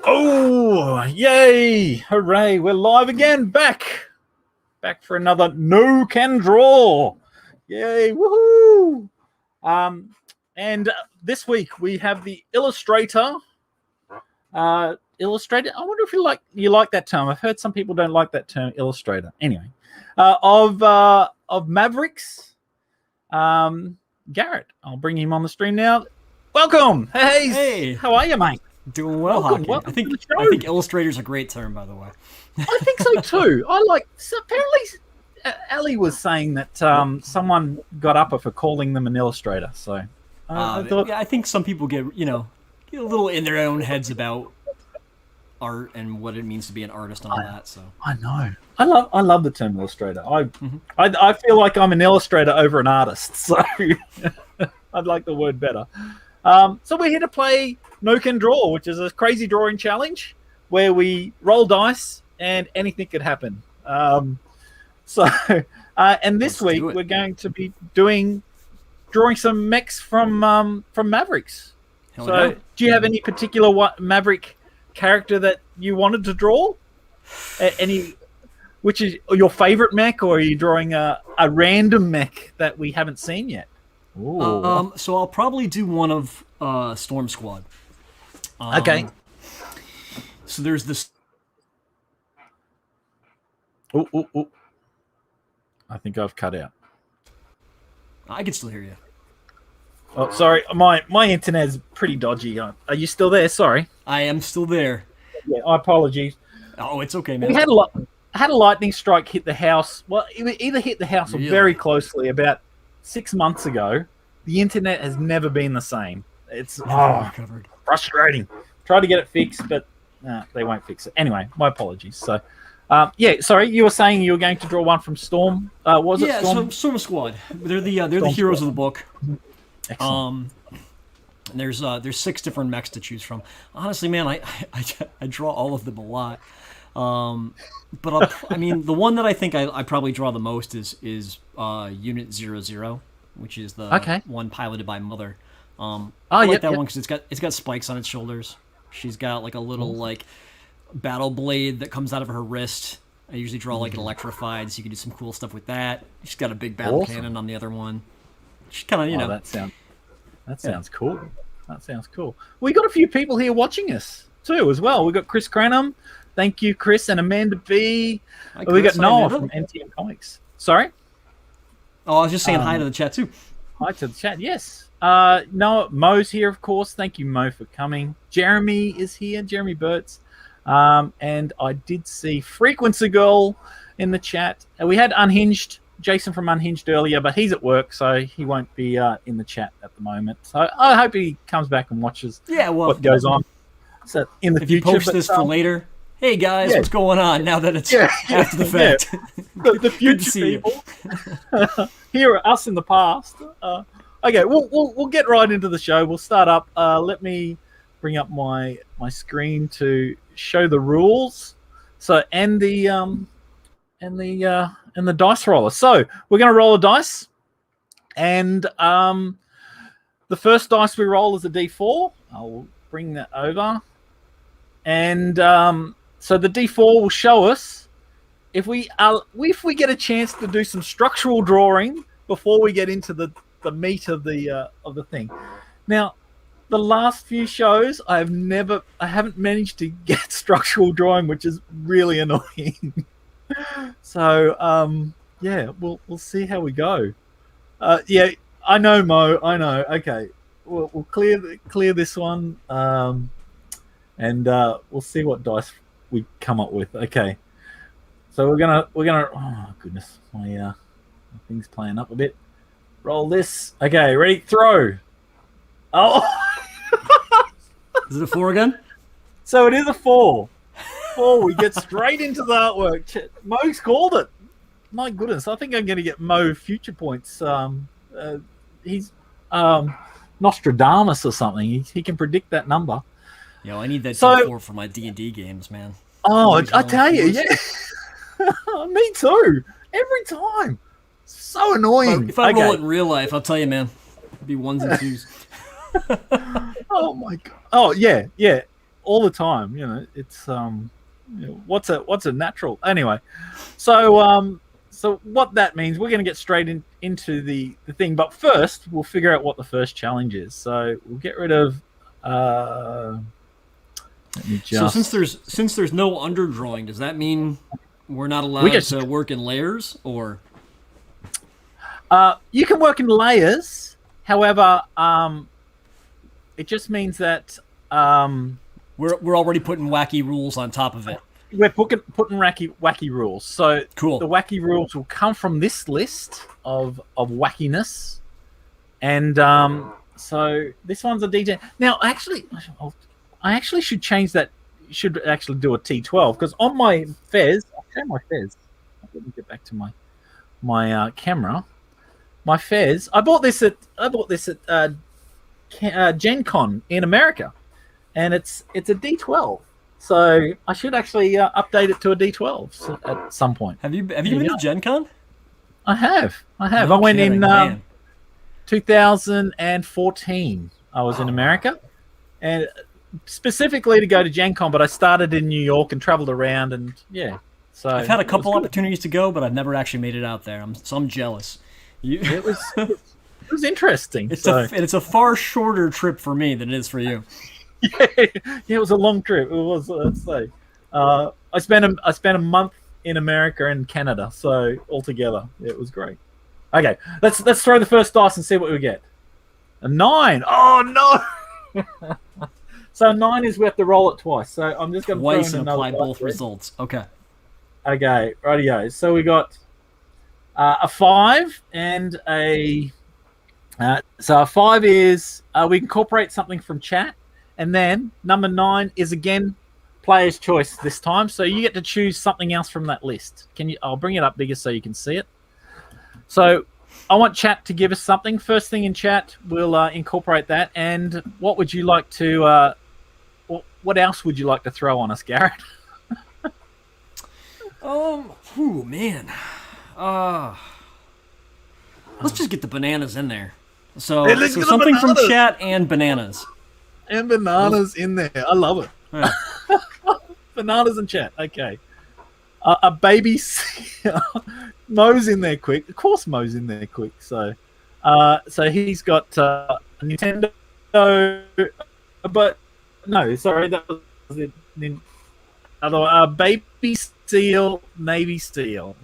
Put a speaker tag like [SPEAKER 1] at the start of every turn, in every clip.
[SPEAKER 1] Oh, yay! Hooray! We're live again. Back for another No Can Draw. Yay! Woohoo! And this week we have the illustrator. Illustrator. I wonder if you like that term. I've heard some people don't like that term, illustrator. Anyway, of Mavericks, Garrett. I'll bring him on the stream now. Welcome. Hey. How are you, mate?
[SPEAKER 2] Doing well, Hocky. I think illustrator's a great term, by the way.
[SPEAKER 1] I think so too. Apparently, Ali was saying that someone got up her for calling them an illustrator. So
[SPEAKER 2] I think some people get a little in their own heads about art and what it means to be an artist and all that. So
[SPEAKER 1] I know. I love the term illustrator. I feel like I'm an illustrator over an artist. So I'd like the word better. So we're here to play No Can Draw, which is a crazy drawing challenge where we roll dice and anything could happen. And this week we're going to be drawing some mechs from Mavericks. Do you have any particular Maverick character that you wanted to draw? Which is your favorite mech, or are you drawing a random mech that we haven't seen yet?
[SPEAKER 2] So I'll probably do one of Storm Squad.
[SPEAKER 1] Okay.
[SPEAKER 2] So there's this.
[SPEAKER 1] Oh! I think I've cut out.
[SPEAKER 2] I can still hear you.
[SPEAKER 1] Oh, sorry. My internet's pretty dodgy. Are you still there? Sorry.
[SPEAKER 2] I am still there.
[SPEAKER 1] Yeah. I apologize.
[SPEAKER 2] Oh, it's okay, man.
[SPEAKER 1] We had a lightning strike hit the house. Well, it either hit the house or very closely about 6 months ago. The internet has never been the same. It's frustrating. Try to get it fixed, but they won't fix it. Anyway, my apologies. So, sorry, you were saying you were going to draw one from Storm. Was it Storm?
[SPEAKER 2] Yeah, Storm Squad. They're the heroes of the book.
[SPEAKER 1] Excellent.
[SPEAKER 2] There's 6 different mechs to choose from. Honestly, man, I draw all of them a lot. But the one that I think I probably draw the most is Unit 00, which is the one piloted by Mother. I like that one because it's got spikes on its shoulders. She's got like a little battle blade that comes out of her wrist. I usually draw like an electrified, so you can do some cool stuff with that. She's got a big battle cannon on the other one. She's kind of that
[SPEAKER 1] sounds cool. That sounds cool. We got a few people here watching us too as well. We got Chris Cranham. Thank you, Chris, and Amanda B. We got Noah from NTM Comics. Sorry?
[SPEAKER 2] Oh, I was just saying hi to the chat, too.
[SPEAKER 1] Hi to the chat, yes. Noah, Mo's here, of course. Thank you, Mo, for coming. Jeremy is here, Jeremy Burtz. And I did see Frequency Girl in the chat. We had Jason from Unhinged earlier, but he's at work, so he won't be in the chat at the moment. So I hope he comes back and watches what goes on. So in the future,
[SPEAKER 2] you post this for later... Hey guys, what's going on now that it's after the fact?
[SPEAKER 1] The future people. Here are us in the past. Okay, we'll get right into the show. We'll start up. Let me bring up my screen to show the rules. So and the dice roller. So we're going to roll a dice, and the first dice we roll is a D4. I'll bring that over, and so the D4 will show us if we get a chance to do some structural drawing before we get into the meat of the thing. Now, the last few shows I haven't managed to get structural drawing, which is really annoying. So we'll see how we go. I know, Mo. I know. Okay, we'll clear this one, and we'll see what dice we come up with. Okay, so we're gonna oh goodness, my thing's playing up a bit. Roll this. Okay, ready, throw.
[SPEAKER 2] Is it a 4 again?
[SPEAKER 1] So it is a 4. We get straight into the artwork. Mo's called it. My goodness, I think I'm gonna get Mo future points. He's Nostradamus or something. He can predict that number.
[SPEAKER 2] Yo, I need that D4 for my D&D games, man.
[SPEAKER 1] Oh, I tell you, yeah. Me too. Every time. So annoying.
[SPEAKER 2] If I roll it in real life, I'll tell you, man. It'd be 1s and 2s.
[SPEAKER 1] Oh my god. Oh yeah. all the time. It's what's a natural anyway. So what that means, we're going to get straight into the thing. But first, we'll figure out what the first challenge is. So we'll get rid of. Let me just...
[SPEAKER 2] So since there's no underdrawing, does that mean we're not allowed to work in layers, or?
[SPEAKER 1] You can work in layers. However, it just means that
[SPEAKER 2] we're already putting wacky rules on top of it.
[SPEAKER 1] We're putting wacky rules. So
[SPEAKER 2] cool.
[SPEAKER 1] The wacky rules will come from this list of wackiness, and so this one's a DJ. Now, I actually should change that. Should actually do a T12 because on my Fez, I'll show my Fez. Let me get back to my camera. My Fez. I bought this at Gen Con in America, and it's a D12. So I should actually update it to a D12 at some point.
[SPEAKER 2] Have you been to Gen Con?
[SPEAKER 1] I have.
[SPEAKER 2] No
[SPEAKER 1] I went
[SPEAKER 2] kidding,
[SPEAKER 1] in 2014. I was in America, and specifically to go to Gen Con, but I started in New York and traveled around, and yeah. So
[SPEAKER 2] I've had a couple opportunities to go, but I've never actually made it out there. I'm jealous.
[SPEAKER 1] It was interesting.
[SPEAKER 2] It's a far shorter trip for me than it is for you.
[SPEAKER 1] Yeah, it was a long trip. It was, let's say. I spent a month in America and Canada, so altogether it was great. Okay, let's throw the first dice and see what we get. A 9. Oh no! So 9 is we have to roll it twice. So I'm just going to
[SPEAKER 2] twice and apply both results. Okay.
[SPEAKER 1] Okay, rightio. So we got a 5 and a. So a 5 is we incorporate something from chat. And then number 9 is again player's choice this time. So you get to choose something else from that list. I'll bring it up bigger so you can see it. So I want chat to give us something. First thing in chat, we'll incorporate that. And what would you like to? What else would you like to throw on us, Garrett?
[SPEAKER 2] Man. Let's just get the bananas in there. So something from chat and bananas.
[SPEAKER 1] And bananas in there. I love it.
[SPEAKER 2] Yeah.
[SPEAKER 1] Bananas and chat. Okay. A baby Mo's in there quick. Of course Mo's in there quick. So he's got a Nintendo, but no, sorry, that was it. Baby Steel, Navy Steel.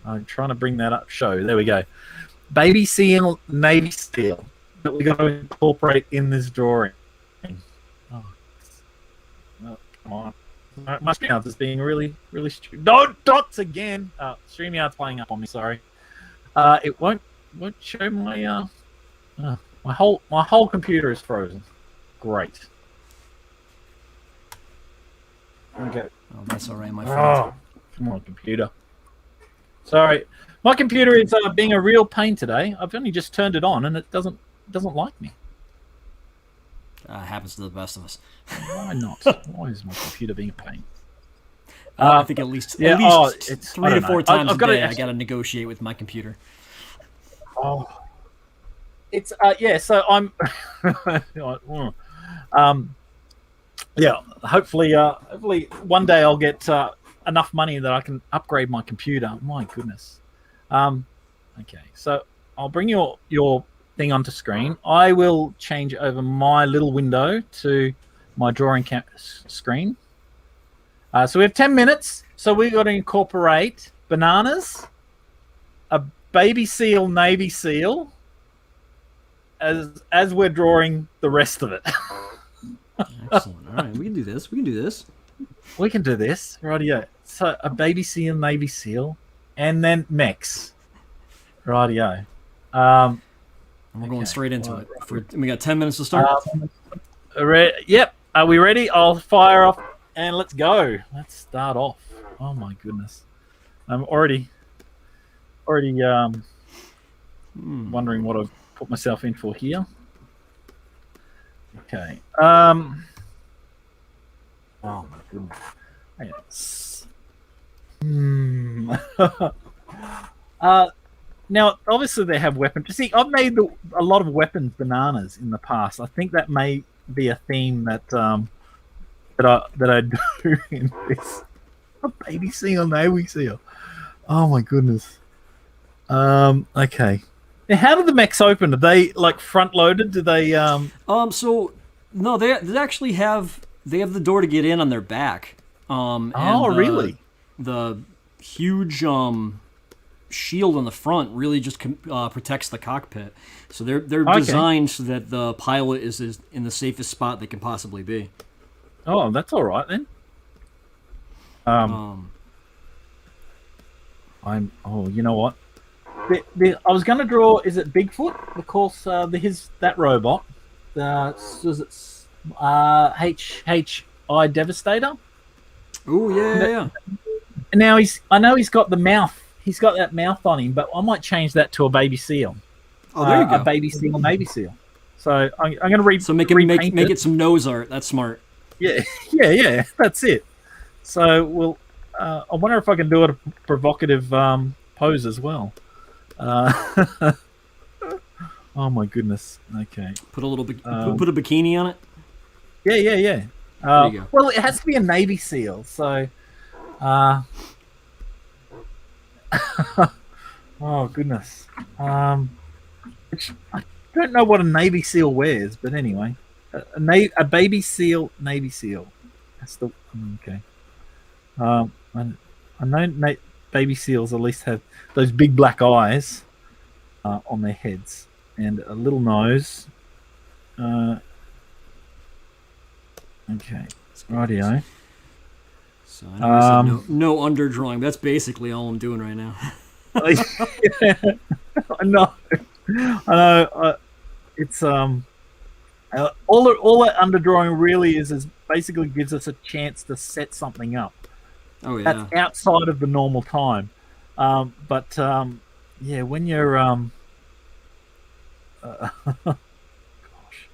[SPEAKER 1] I'm trying to bring that up. Show. There we go. Baby Seal, Navy Steel. That we're going to incorporate in this drawing. Oh, come on. My StreamYard's is being really, really stupid. No, dots again. StreamYard's playing up on me, sorry. It won't show my my whole computer is frozen. Great. Okay.
[SPEAKER 2] Oh, that's all right, my friend.
[SPEAKER 1] Oh, come on, computer. Sorry. My computer is being a real pain today. I've only just turned it on and it doesn't like me.
[SPEAKER 2] Happens to the best of us.
[SPEAKER 1] Why not? Why is my computer being a pain?
[SPEAKER 2] I think at least 3 to 4 times a day I got to negotiate with my computer.
[SPEAKER 1] Oh, it's yeah. So I'm yeah. Hopefully one day I'll get enough money that I can upgrade my computer. My goodness. Okay, so I'll bring your thing onto screen. I will change over my little window to my drawing screen. So we have 10 minutes. So we've got to incorporate bananas, a baby seal, Navy seal, as we're drawing the rest of it.
[SPEAKER 2] Excellent. All right, we can do this. We can do this.
[SPEAKER 1] We can do this. Rightio. So a baby seal, Navy seal, and then mechs. Rightio.
[SPEAKER 2] And we're going straight into it. We got 10 minutes to start.
[SPEAKER 1] Yep. Are we ready? I'll fire off and let's go. Let's start off. Oh my goodness. I'm already wondering what I've put myself in for here. Okay. Oh my goodness. Now, obviously, they have weapons. See, I've made a lot of weapons bananas in the past. I think that may be a theme that I do in this. A baby seal, Navy seal. Oh my goodness. Okay. Now, how do the mechs open? Are they like front loaded? Do they
[SPEAKER 2] So no, they actually have the door to get in on their back. And
[SPEAKER 1] Oh really?
[SPEAKER 2] the huge shield on the front really just protects the cockpit. So they're
[SPEAKER 1] Okay.
[SPEAKER 2] designed so that the pilot is in the safest spot they can possibly be.
[SPEAKER 1] Oh, that's all right then.
[SPEAKER 2] Um,
[SPEAKER 1] You know what? I was going to draw. Is it Bigfoot? Of course, that robot. Was it HHI Devastator?
[SPEAKER 2] oh yeah.
[SPEAKER 1] And now I know he's got the mouth. He's got that mouth on him, but I might change that to a baby seal.
[SPEAKER 2] Oh, there you go.
[SPEAKER 1] A baby seal, Navy seal. So I'm going to
[SPEAKER 2] So make it some nose art. That's smart.
[SPEAKER 1] Yeah, yeah. That's it. So I wonder if I can do a provocative pose as well. Oh my goodness. Okay.
[SPEAKER 2] Put a little put a bikini on it.
[SPEAKER 1] Yeah.
[SPEAKER 2] There you go.
[SPEAKER 1] Well, it has to be a Navy SEAL, so. Oh goodness. Which I don't know what a Navy SEAL wears, but anyway, a baby seal, Navy SEAL. That's the okay. I know baby seals at least have those big black eyes on their heads and a little nose. Okay, rightio.
[SPEAKER 2] So I know we said no underdrawing. That's basically all I'm doing right now.
[SPEAKER 1] I know. It's all that underdrawing really is basically gives us a chance to set something up.
[SPEAKER 2] Oh yeah.
[SPEAKER 1] That's outside of the normal time. But yeah, when you're gosh.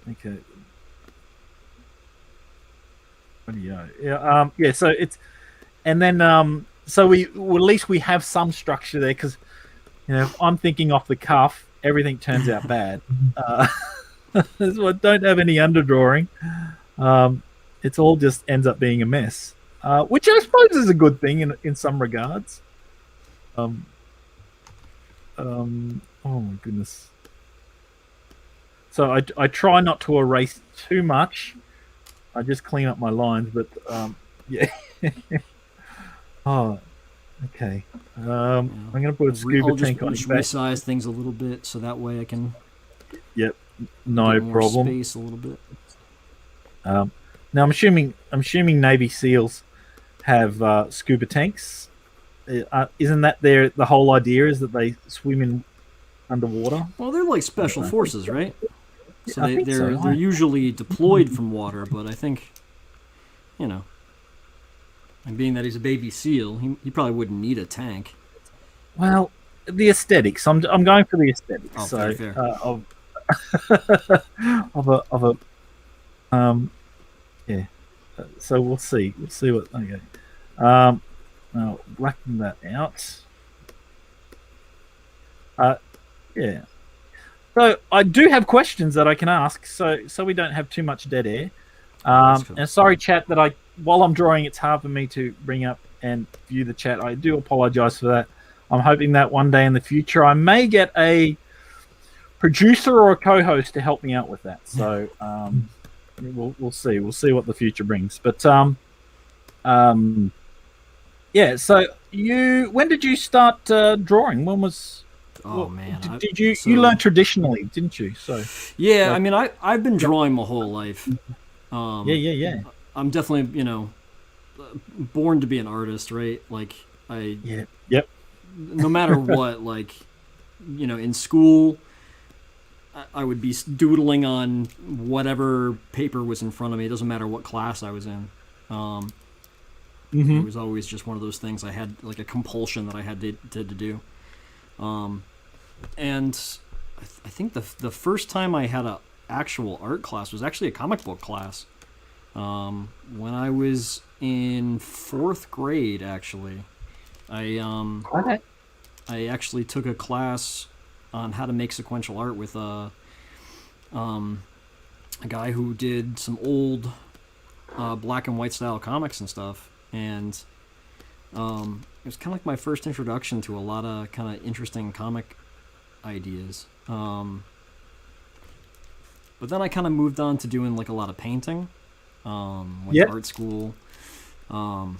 [SPEAKER 1] Okay. Yeah. So it's, and then so at least we have some structure there, because if I'm thinking off the cuff, everything turns out bad. So I don't have any underdrawing. It's all just ends up being a mess, which I suppose is a good thing in some regards. Oh my goodness. So I try not to erase too much. I just clean up my lines, but yeah. Oh, okay. I'm gonna put a scuba tank on.
[SPEAKER 2] Just resize things a little bit so that way I can.
[SPEAKER 1] Yep, no
[SPEAKER 2] get more
[SPEAKER 1] problem.
[SPEAKER 2] Space a little bit.
[SPEAKER 1] Now I'm assuming Navy SEALs have scuba tanks. Isn't that the whole idea is that they swim in underwater?
[SPEAKER 2] Well, they're like special forces, right? So
[SPEAKER 1] I think
[SPEAKER 2] they're usually deployed from water, but I think, and being that he's a baby seal, he probably wouldn't need a tank.
[SPEAKER 1] Well, the aesthetics. I'm going for the aesthetics.
[SPEAKER 2] Oh,
[SPEAKER 1] so
[SPEAKER 2] fair.
[SPEAKER 1] of a yeah. So we'll see. We'll see what. Okay. I'll blacken that out. Yeah. So I do have questions that I can ask, so we don't have too much dead air.
[SPEAKER 2] Cool.
[SPEAKER 1] And sorry, chat, that while I'm drawing, it's hard for me to bring up and view the chat. I do apologize for that. I'm hoping that one day in the future I may get a producer or a co-host to help me out with that. So we'll see. We'll see what the future brings. But yeah. So when did you start drawing? When was?
[SPEAKER 2] Oh man!
[SPEAKER 1] Did you learn traditionally, didn't you? So
[SPEAKER 2] yeah, I mean, I've been drawing my whole life.
[SPEAKER 1] Yeah.
[SPEAKER 2] I'm definitely born to be an artist, right? Like
[SPEAKER 1] Yep.
[SPEAKER 2] No matter what, like in school, I would be doodling on whatever paper was in front of me. It doesn't matter what class I was in. It was always just one of those things. I had like a compulsion that I had to do. And I think the first time I had a actual art class was actually a comic book class. When I was in 4th grade, actually, I actually took a class on how to make sequential art with a guy who did some old black and white style comics and stuff, and it was kind of like my first introduction to a lot of kind of interesting comic ideas. But then I kind of moved on to doing like a lot of painting, went to art school, and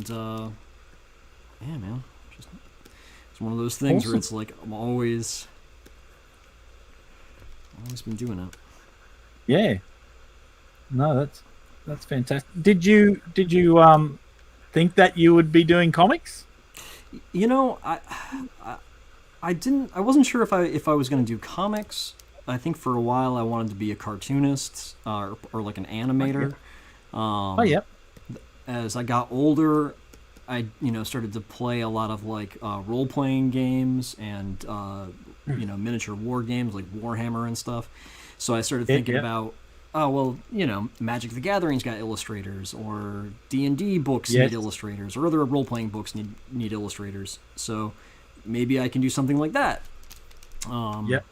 [SPEAKER 2] yeah, man, it's one of those things where it's like I'm always been doing it.
[SPEAKER 1] Yeah. No, that's fantastic. Did you think that you would be doing comics?
[SPEAKER 2] You know, I didn't. I wasn't sure if I was going to do comics. I think for a while I wanted to be a cartoonist or like an animator.
[SPEAKER 1] Oh yeah.
[SPEAKER 2] As I got older, I started to play a lot of like role playing games and miniature war games like Warhammer and stuff. So I started thinking about, oh well, Magic the Gathering's got illustrators, or D&D books need illustrators, or other role playing books need illustrators. So maybe I can do something like that.
[SPEAKER 1] Yep.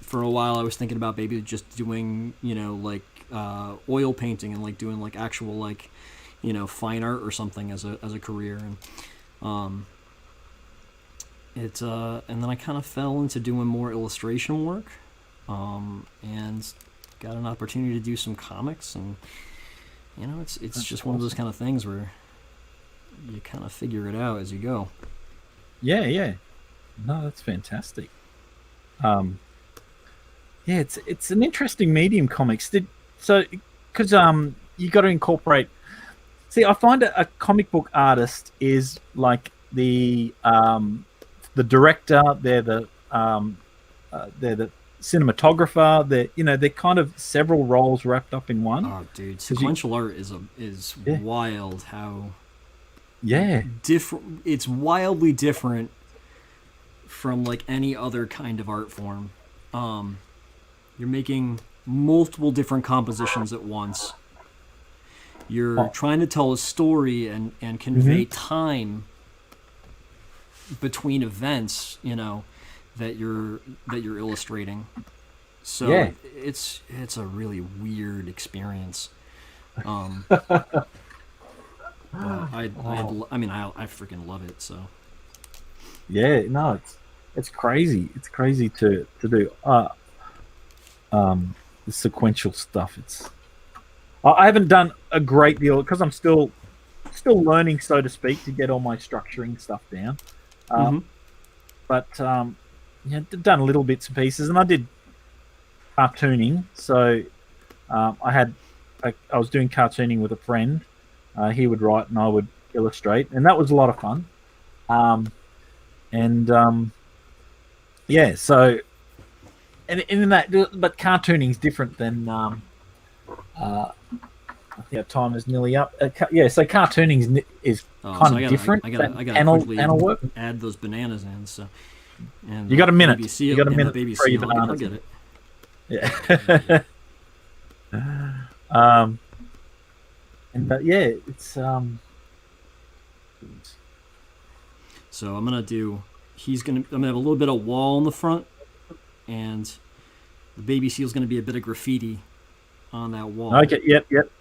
[SPEAKER 2] For a while I was thinking about maybe just doing, like oil painting and like doing like actual like, fine art or something as a career. And and then I kind of fell into doing more illustration work, and got an opportunity to do some comics, and it's just one of those kind of things where you kind of figure it out as you go.
[SPEAKER 1] Yeah. No, that's fantastic. It's an interesting medium, comics. Because you got to incorporate. See, I find a comic book artist is like the director. They're the cinematographer. They're kind of several roles wrapped up in one.
[SPEAKER 2] Oh, dude, sequential art is wild. How different. It's wildly different from like any other kind of art form. You're making multiple different compositions at once. You're trying to tell a story and convey time between events, that you're illustrating. So it's a really weird experience. But I freaking love it. So
[SPEAKER 1] yeah, no, it's crazy. It's crazy to do the sequential stuff. I haven't done a great deal because I'm still learning, so to speak, to get all my structuring stuff down. But done little bits and pieces, and I did cartooning. So I was doing cartooning with a friend. He would write and I would illustrate, and that was a lot of fun. So in that, but cartooning is different than I think our time is nearly up. So cartooning is kind of different. I got panel work.
[SPEAKER 2] Add those bananas in. So, and
[SPEAKER 1] you got a minute.
[SPEAKER 2] You got a minute for your bananas. I'll get it.
[SPEAKER 1] Yeah. It's
[SPEAKER 2] So I'm gonna have a little bit of wall in the front, and the baby seal's gonna be a bit of graffiti on that wall.
[SPEAKER 1] Okay. Yep.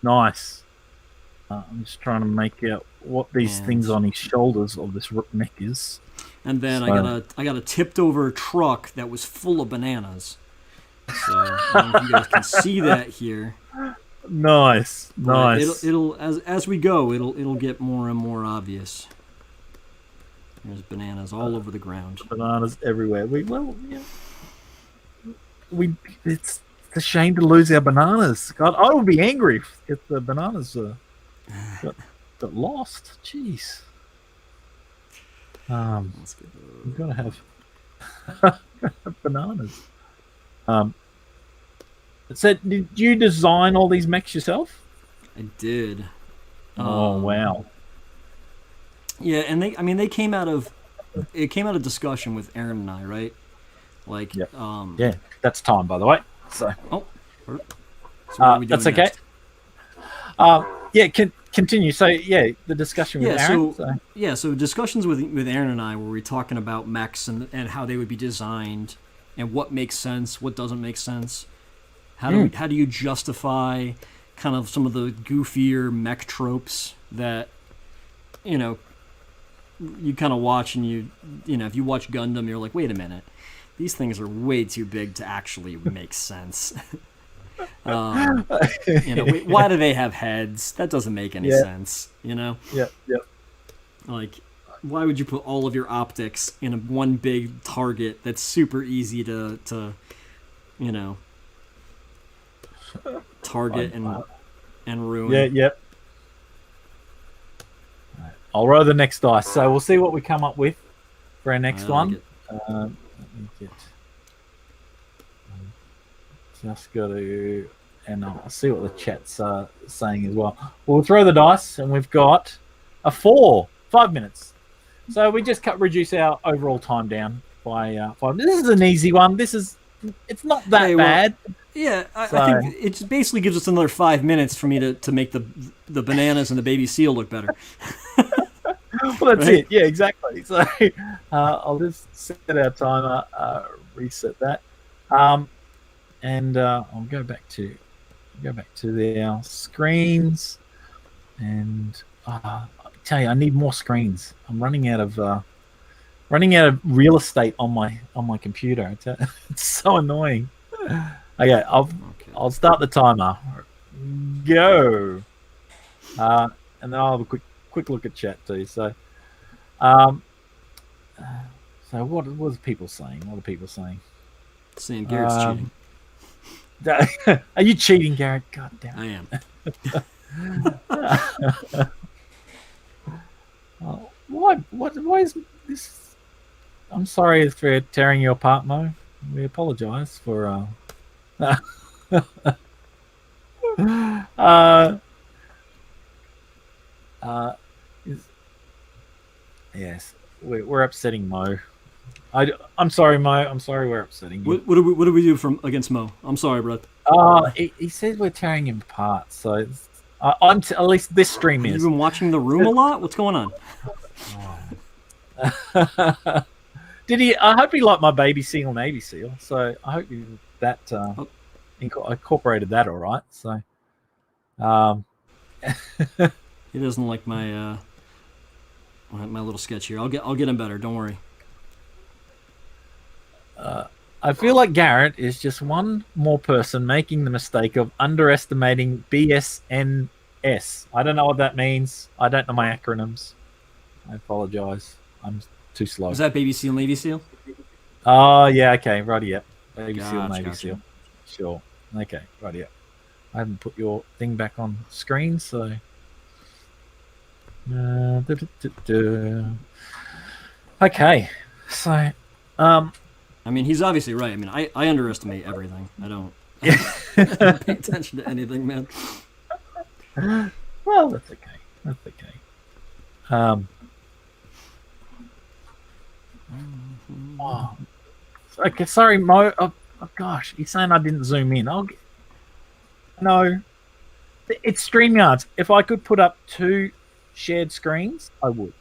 [SPEAKER 1] Nice. I'm just trying to make out what these things on his shoulders of this Mech is.
[SPEAKER 2] And then I got a tipped over truck that was full of bananas. So I don't know if you guys can see that here.
[SPEAKER 1] Nice.
[SPEAKER 2] It'll as we go, it'll get more and more obvious. There's bananas all over the ground.
[SPEAKER 1] Bananas everywhere. It's a shame to lose our bananas. God, I would be angry if the bananas got lost. Jeez. We've got to have bananas. So, did you design all these mechs yourself?
[SPEAKER 2] I did.
[SPEAKER 1] Oh wow.
[SPEAKER 2] Yeah, and they came out of discussion with Aaron and I, right? Like,
[SPEAKER 1] that's time, by the way. So,
[SPEAKER 2] so what are we doing
[SPEAKER 1] that's okay.
[SPEAKER 2] Next?
[SPEAKER 1] continue. So yeah, the discussion with Aaron.
[SPEAKER 2] So discussions with Aaron and I, where we're talking about mechs and how they would be designed, and what makes sense, what doesn't make sense. How do you justify kind of some of the goofier mech tropes that you kind of watch, and if you watch Gundam, you're like, wait a minute, these things are way too big to actually make sense. Why do they have heads? That doesn't make any sense.
[SPEAKER 1] Yeah.
[SPEAKER 2] Like, why would you put all of your optics in one big target that's super easy to target and ruin?
[SPEAKER 1] Yeah, yep. I'll roll the next dice. So we'll see what we come up with for our next one. Let me get. Just got to, and I'll see what the chat's saying as well. We'll throw the dice, and we've got a 5 minutes. So we just reduce our overall time down by 5. This is an easy one. It's not that bad.
[SPEAKER 2] Yeah, I think it basically gives us another 5 minutes for me to make the bananas and the baby seal look better.
[SPEAKER 1] Well, that's it. Yeah, exactly. So I'll just set our timer, reset that, and I'll go back to our screens, and I tell you, I need more screens. I'm running out of real estate on my computer. It's so annoying. Okay, I'll start the timer. Go. And then I'll have a quick look at chat too. So, what are people saying? What are people saying?
[SPEAKER 2] Saying Garrett's cheating.
[SPEAKER 1] Are you cheating, Garrett? God damn.
[SPEAKER 2] I am.
[SPEAKER 1] Why is this? I'm sorry for tearing you apart, Mo. We apologise for. Yes, we're upsetting Mo. I'm sorry, Mo. I'm sorry we're upsetting you.
[SPEAKER 2] What do we do against Mo? I'm sorry, bro.
[SPEAKER 1] He says we're tearing him apart. So I'm at least this stream is.
[SPEAKER 2] Have you been watching The Room a lot? What's going on?
[SPEAKER 1] Did he? I hope he liked my baby seal, Navy seal. So I hope that incorporated that all right. So,
[SPEAKER 2] he doesn't like my little sketch here. I'll get him better. Don't worry.
[SPEAKER 1] I feel like Garrett is just one more person making the mistake of underestimating BSNS. I don't know what that means. I don't know my acronyms. I apologize. I'm too slow.
[SPEAKER 2] Is that Baby Seal, Navy Seal?
[SPEAKER 1] Oh, yeah, okay. Righty, yep. Baby Seal, Navy Seal. Sure. Okay, righty, yep. I haven't put your thing back on screen, so... Okay, so...
[SPEAKER 2] I mean, he's obviously right. I mean, I underestimate everything. I don't pay attention to anything, man.
[SPEAKER 1] Well, that's okay. That's okay. Oh. Okay, sorry, Mo. Oh, gosh, he's saying I didn't zoom in. No. It's StreamYards. If I could put up 2 shared screens, I would.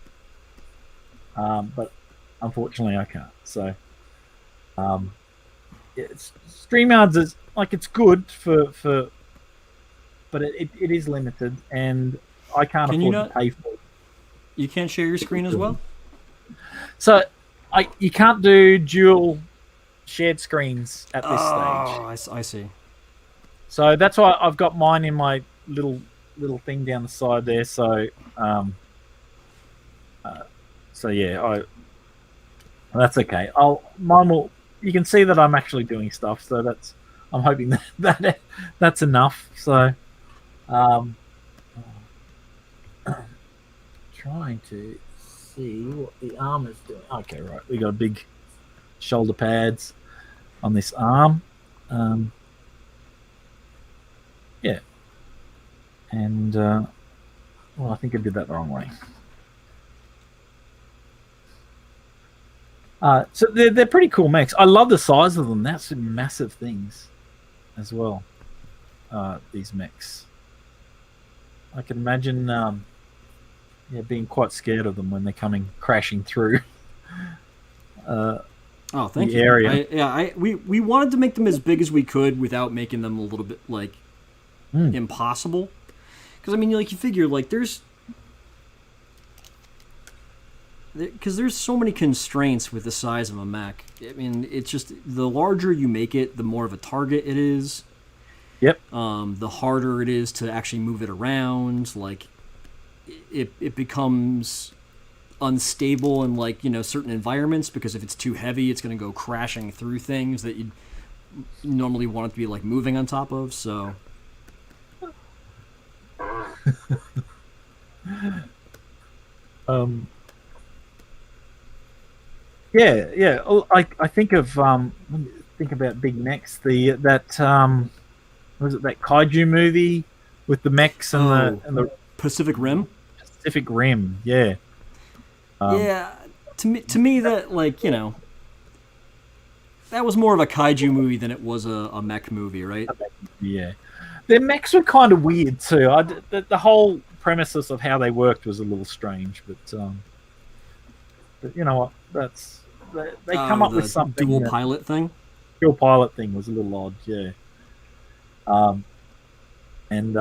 [SPEAKER 1] But unfortunately, I can't. So, StreamYards is it's good for but it is limited, and I can't afford to pay for it.
[SPEAKER 2] You can't share your screen as well?
[SPEAKER 1] So, you can't do dual shared screens at this stage.
[SPEAKER 2] I see.
[SPEAKER 1] So that's why I've got mine in my little thing down the side there. So, that's okay. Mine will. You can see that I'm actually doing stuff. So I'm hoping that's enough. So, trying to see what the arm is doing. Okay, right. We got big shoulder pads on this arm. Yeah. And, I think I did that the wrong way. So they're pretty cool mechs. I love the size of them. That's massive things as well, these mechs. I can imagine, being quite scared of them when they're coming crashing through
[SPEAKER 2] Oh, thank
[SPEAKER 1] the
[SPEAKER 2] you.
[SPEAKER 1] area.
[SPEAKER 2] We wanted to make them as big as we could without making them a little bit like
[SPEAKER 1] Mm.
[SPEAKER 2] impossible. Because I mean, like you figure, like there's so many constraints with the size of a mech. I mean, it's just the larger you make it, the more of a target it is.
[SPEAKER 1] Yep.
[SPEAKER 2] The harder it is to actually move it around. Like it becomes unstable in like certain environments because if it's too heavy, it's going to go crashing through things that you normally want it to be like moving on top of. So.
[SPEAKER 1] Um, yeah. Oh, I think of let me think about big mechs. Was it that kaiju movie with the mechs and
[SPEAKER 2] Oh,
[SPEAKER 1] the
[SPEAKER 2] Pacific Rim.
[SPEAKER 1] Pacific Rim? Yeah. Um,
[SPEAKER 2] Yeah, to me that that was more of a kaiju movie than it was a mech movie, right?
[SPEAKER 1] yeah. Their mechs were kind of weird too. The whole premises of how they worked was a little strange, but you know what? They come
[SPEAKER 2] Oh,
[SPEAKER 1] up with
[SPEAKER 2] the
[SPEAKER 1] something
[SPEAKER 2] dual
[SPEAKER 1] that
[SPEAKER 2] pilot thing.
[SPEAKER 1] pure pilot thing was a little odd. Yeah. Um, and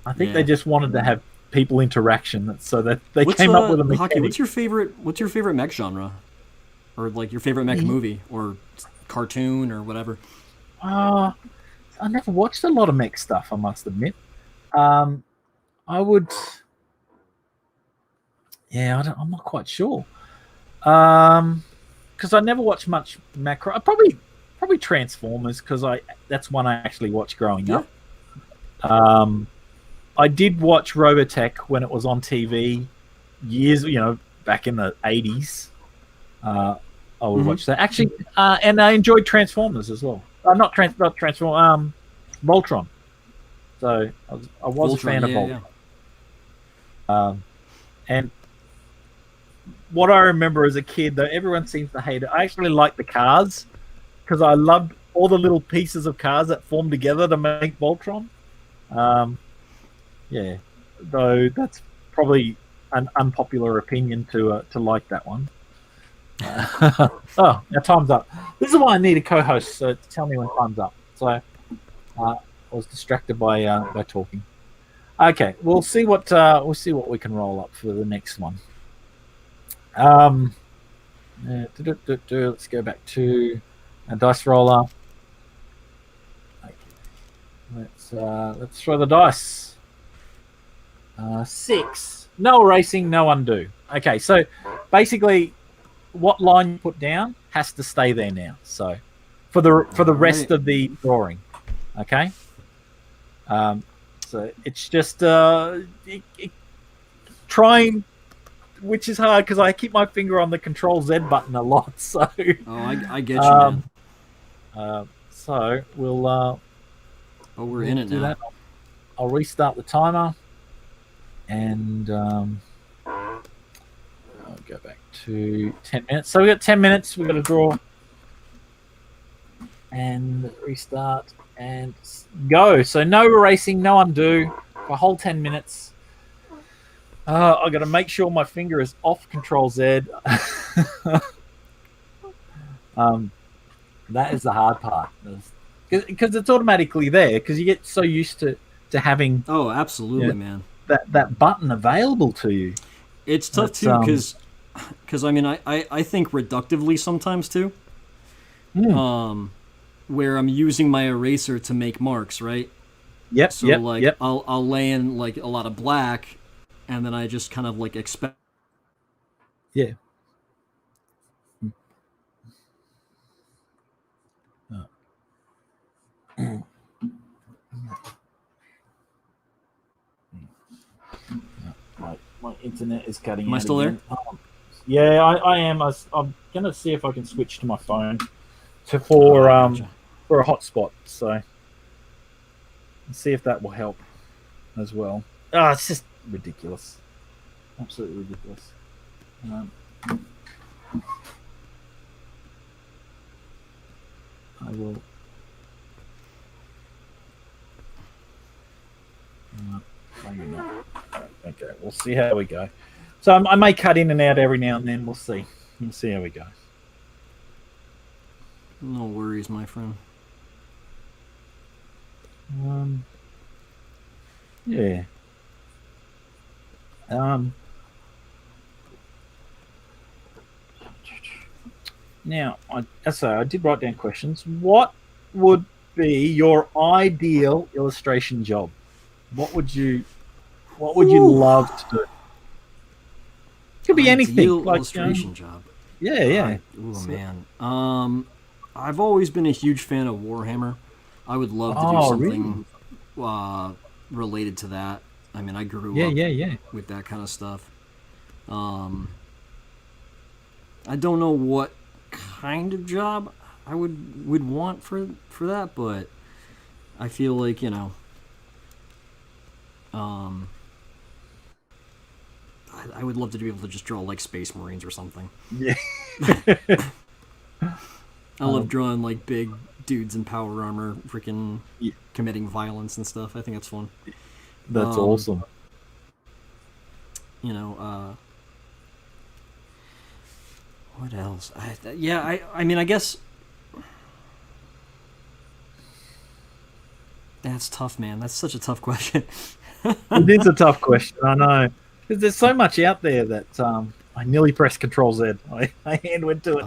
[SPEAKER 1] I think they
[SPEAKER 2] Yeah.
[SPEAKER 1] just wanted to have people interaction, so that they
[SPEAKER 2] What's
[SPEAKER 1] came up with a
[SPEAKER 2] Hockey?
[SPEAKER 1] mechanic.
[SPEAKER 2] What's your favorite mech genre, or like your favorite mech movie or cartoon or whatever?
[SPEAKER 1] Uh, I never watched a lot of mech stuff, I must admit. Um, I would, yeah, I'm not quite sure. Because I never watched much macro. Probably Transformers because I that's one I actually watched growing
[SPEAKER 2] Yeah.
[SPEAKER 1] up. Um, I did watch Robotech when it was on TV years, back in the 80s. I would
[SPEAKER 2] Mm-hmm.
[SPEAKER 1] watch that actually, and I enjoyed Transformers as well. Not Transform, Voltron. So I was a
[SPEAKER 2] Voltron.
[SPEAKER 1] fan of
[SPEAKER 2] Yeah,
[SPEAKER 1] Voltron.
[SPEAKER 2] yeah.
[SPEAKER 1] And what I remember as a kid, though everyone seems to hate it, I actually liked the cars because I loved all the little pieces of cars that formed together to make Voltron. Um, yeah, though that's probably an unpopular opinion to like that one. Oh, now time's up. This is why I need a co-host to tell me when time's up. So I was distracted by talking. Okay, we'll see what we can roll up for the next one. Um, let's go back to a dice roller. Okay. Let's throw the dice. 6. No erasing, no undo. Okay, so basically, what line you put down has to stay there now. So for the
[SPEAKER 2] All
[SPEAKER 1] rest
[SPEAKER 2] right.
[SPEAKER 1] of the drawing, okay. Um, so it's just trying, which is hard because I keep my finger on the Control Z button a lot. So
[SPEAKER 2] Oh, I get you, man.
[SPEAKER 1] um, so
[SPEAKER 2] Oh, we're
[SPEAKER 1] we'll
[SPEAKER 2] in it
[SPEAKER 1] do
[SPEAKER 2] now.
[SPEAKER 1] that. I'll restart the timer and I'll go back to 10 minutes. So we got 10 minutes. We've got to draw and restart and go. So no erasing, no undo for a whole 10 minutes. I got to make sure my finger is off Control Z. That is the hard part because it's automatically there because you get so used to having
[SPEAKER 2] Oh, absolutely, man.
[SPEAKER 1] that button available to you.
[SPEAKER 2] It's tough
[SPEAKER 1] That's
[SPEAKER 2] too because I mean I think reductively sometimes too.
[SPEAKER 1] mm,
[SPEAKER 2] Where I'm using my eraser to make marks, right?
[SPEAKER 1] yep,
[SPEAKER 2] So
[SPEAKER 1] yep,
[SPEAKER 2] like
[SPEAKER 1] yep.
[SPEAKER 2] I'll lay in like a lot of black, and then I just kind of like expect.
[SPEAKER 1] Yeah. My internet is cutting
[SPEAKER 2] Am I
[SPEAKER 1] out
[SPEAKER 2] still there?
[SPEAKER 1] again. Yeah, I am. I'm gonna see if I can switch to my phone for
[SPEAKER 2] I gotcha.
[SPEAKER 1] for a hotspot. So let's see if that will help as well. It's just ridiculous, absolutely ridiculous. Um, I will. My Okay, we'll see how we go. So I may cut in and out every now and then. We'll see. We'll see how we go.
[SPEAKER 2] No worries, my friend.
[SPEAKER 1] Yeah. Now, I did write down questions. What would be your ideal illustration job? What would you love to do? Could be anything.
[SPEAKER 2] Ideal illustration job.
[SPEAKER 1] Yeah.
[SPEAKER 2] Man. I've always been a huge fan of Warhammer. I would love to do something related to that. I mean, I grew up with that kind of stuff. I don't know what kind of job I would want for that, but I feel like, I would love to be able to just draw like Space Marines or something.
[SPEAKER 1] Yeah.
[SPEAKER 2] I love drawing like big dudes in power armor, freaking committing violence and stuff. I think that's fun.
[SPEAKER 1] That's awesome.
[SPEAKER 2] What else? I mean, I guess that's tough, man. That's such a tough question.
[SPEAKER 1] It is a tough question, I know. Because there's so much out there that I nearly pressed Control Z. My hand went to it.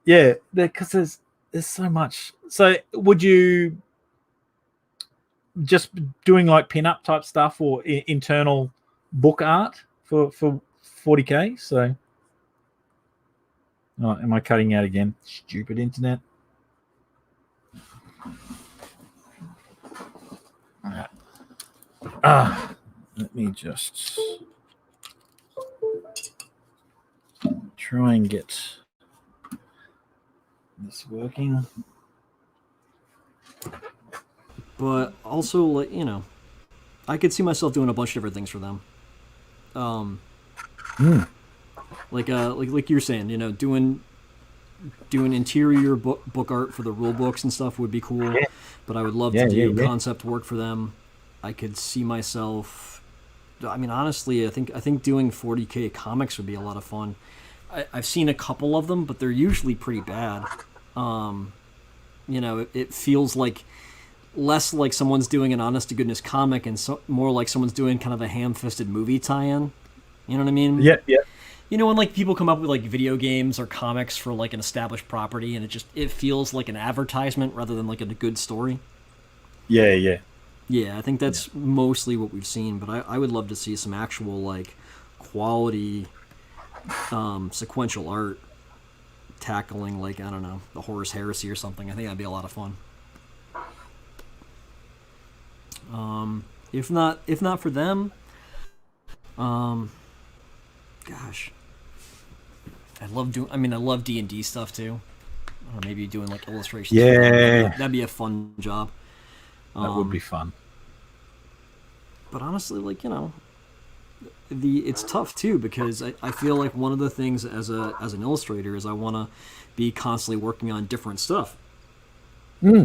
[SPEAKER 1] Yeah, because there's so much. So would you just doing like pin-up type stuff or internal book art for 40K? So, am I cutting out again? Stupid internet. Let me just try and get this working.
[SPEAKER 2] But also, like, I could see myself doing a bunch of different things for them. Like you're saying, doing interior book art for the rule books and stuff would be cool. Yeah. But I would love to do concept work for them. I could see myself. I mean, honestly, I think doing 40K comics would be a lot of fun. I've seen a couple of them, but they're usually pretty bad. It feels like less like someone's doing an honest-to-goodness comic and more like someone's doing kind of a ham-fisted movie tie-in. You know what I mean?
[SPEAKER 1] Yeah.
[SPEAKER 2] When like people come up with like video games or comics for like an established property, and it feels like an advertisement rather than like a good story.
[SPEAKER 1] Yeah.
[SPEAKER 2] Yeah, I think that's mostly what we've seen, but I would love to see some actual like quality sequential art tackling like, I don't know, the Horus Heresy or something. I think that'd be a lot of fun. If not for them, gosh, I love D&D stuff too, or maybe doing like illustrations.
[SPEAKER 1] Yeah,
[SPEAKER 2] that'd be a fun job.
[SPEAKER 1] That would be fun.
[SPEAKER 2] But honestly, like, it's tough too, because I feel like one of the things as an illustrator is I want to be constantly working on different stuff.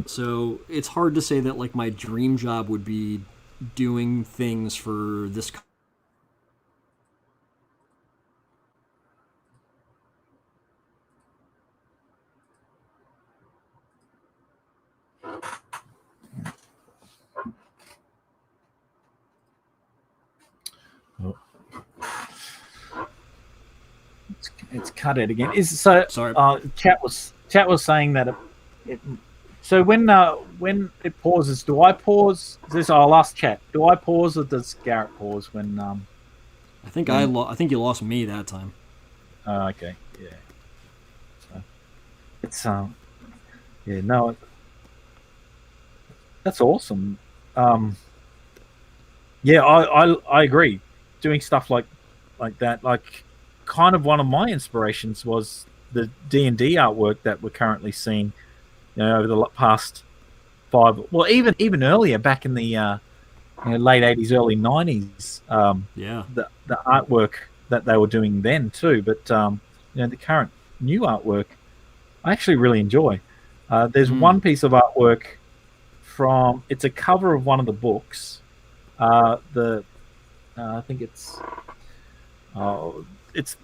[SPEAKER 2] So it's hard to say that like my dream job would be doing things for this.
[SPEAKER 1] It's cut it again. Sorry. Chat was saying that so when it pauses, do I pause? This our last chat. Do I pause or does Garrett pause when? I
[SPEAKER 2] think I think you lost me that time.
[SPEAKER 1] Okay. Yeah. So it's no. That's awesome. Yeah, I agree. Doing stuff like that, like kind of one of my inspirations was the D&D artwork that we're currently seeing, over the past 5. Well, even earlier, back in the late 80s, early 90s. The artwork that they were doing then too, but the current new artwork, I actually really enjoy. There's one piece of artwork it's a cover of one of the books. The I think oh, it's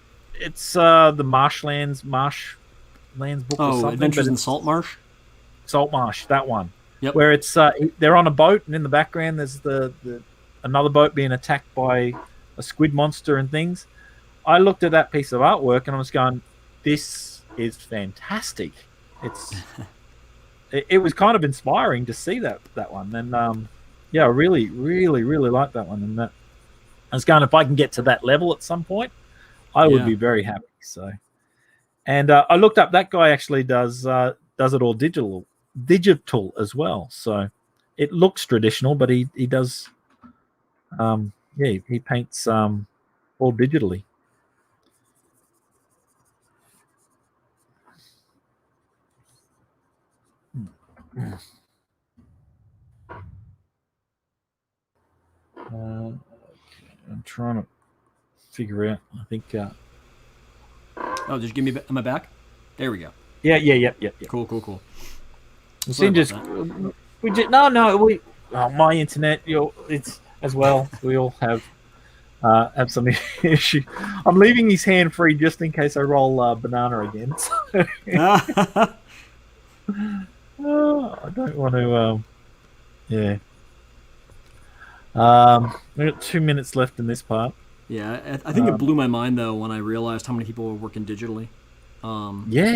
[SPEAKER 1] the Marshlands book or
[SPEAKER 2] Oh,
[SPEAKER 1] something.
[SPEAKER 2] Adventures
[SPEAKER 1] But
[SPEAKER 2] in
[SPEAKER 1] it's
[SPEAKER 2] Salt Marsh.
[SPEAKER 1] Salt Marsh, that one,
[SPEAKER 2] Yep.
[SPEAKER 1] where it's they're on a boat and in the background there's the another boat being attacked by a squid monster and things. I looked at that piece of artwork and I was going, "This is fantastic." It's it was kind of inspiring to see that one, and yeah, I really, really, really like that one. And that I was going, if I can get to that level at some point, I would
[SPEAKER 2] Yeah.
[SPEAKER 1] be very happy. So, and I looked up that guy actually does it all digital as well. So it looks traditional, but he does yeah, he paints all digitally. Uh, I'm trying to figure out. I think
[SPEAKER 2] Oh, just give me. Am I back? There we go.
[SPEAKER 1] yeah.
[SPEAKER 2] Cool, cool, cool.
[SPEAKER 1] We
[SPEAKER 2] Sorry
[SPEAKER 1] seem
[SPEAKER 2] about
[SPEAKER 1] just
[SPEAKER 2] that.
[SPEAKER 1] we just no we my internet it's as well. We all have some issue. I'm leaving his hand free just in case I roll banana again. Oh, I don't want to. Yeah. We got 2 minutes left in this part.
[SPEAKER 2] Yeah, I think it blew my mind though when I realized how many people were working digitally.
[SPEAKER 1] Yeah,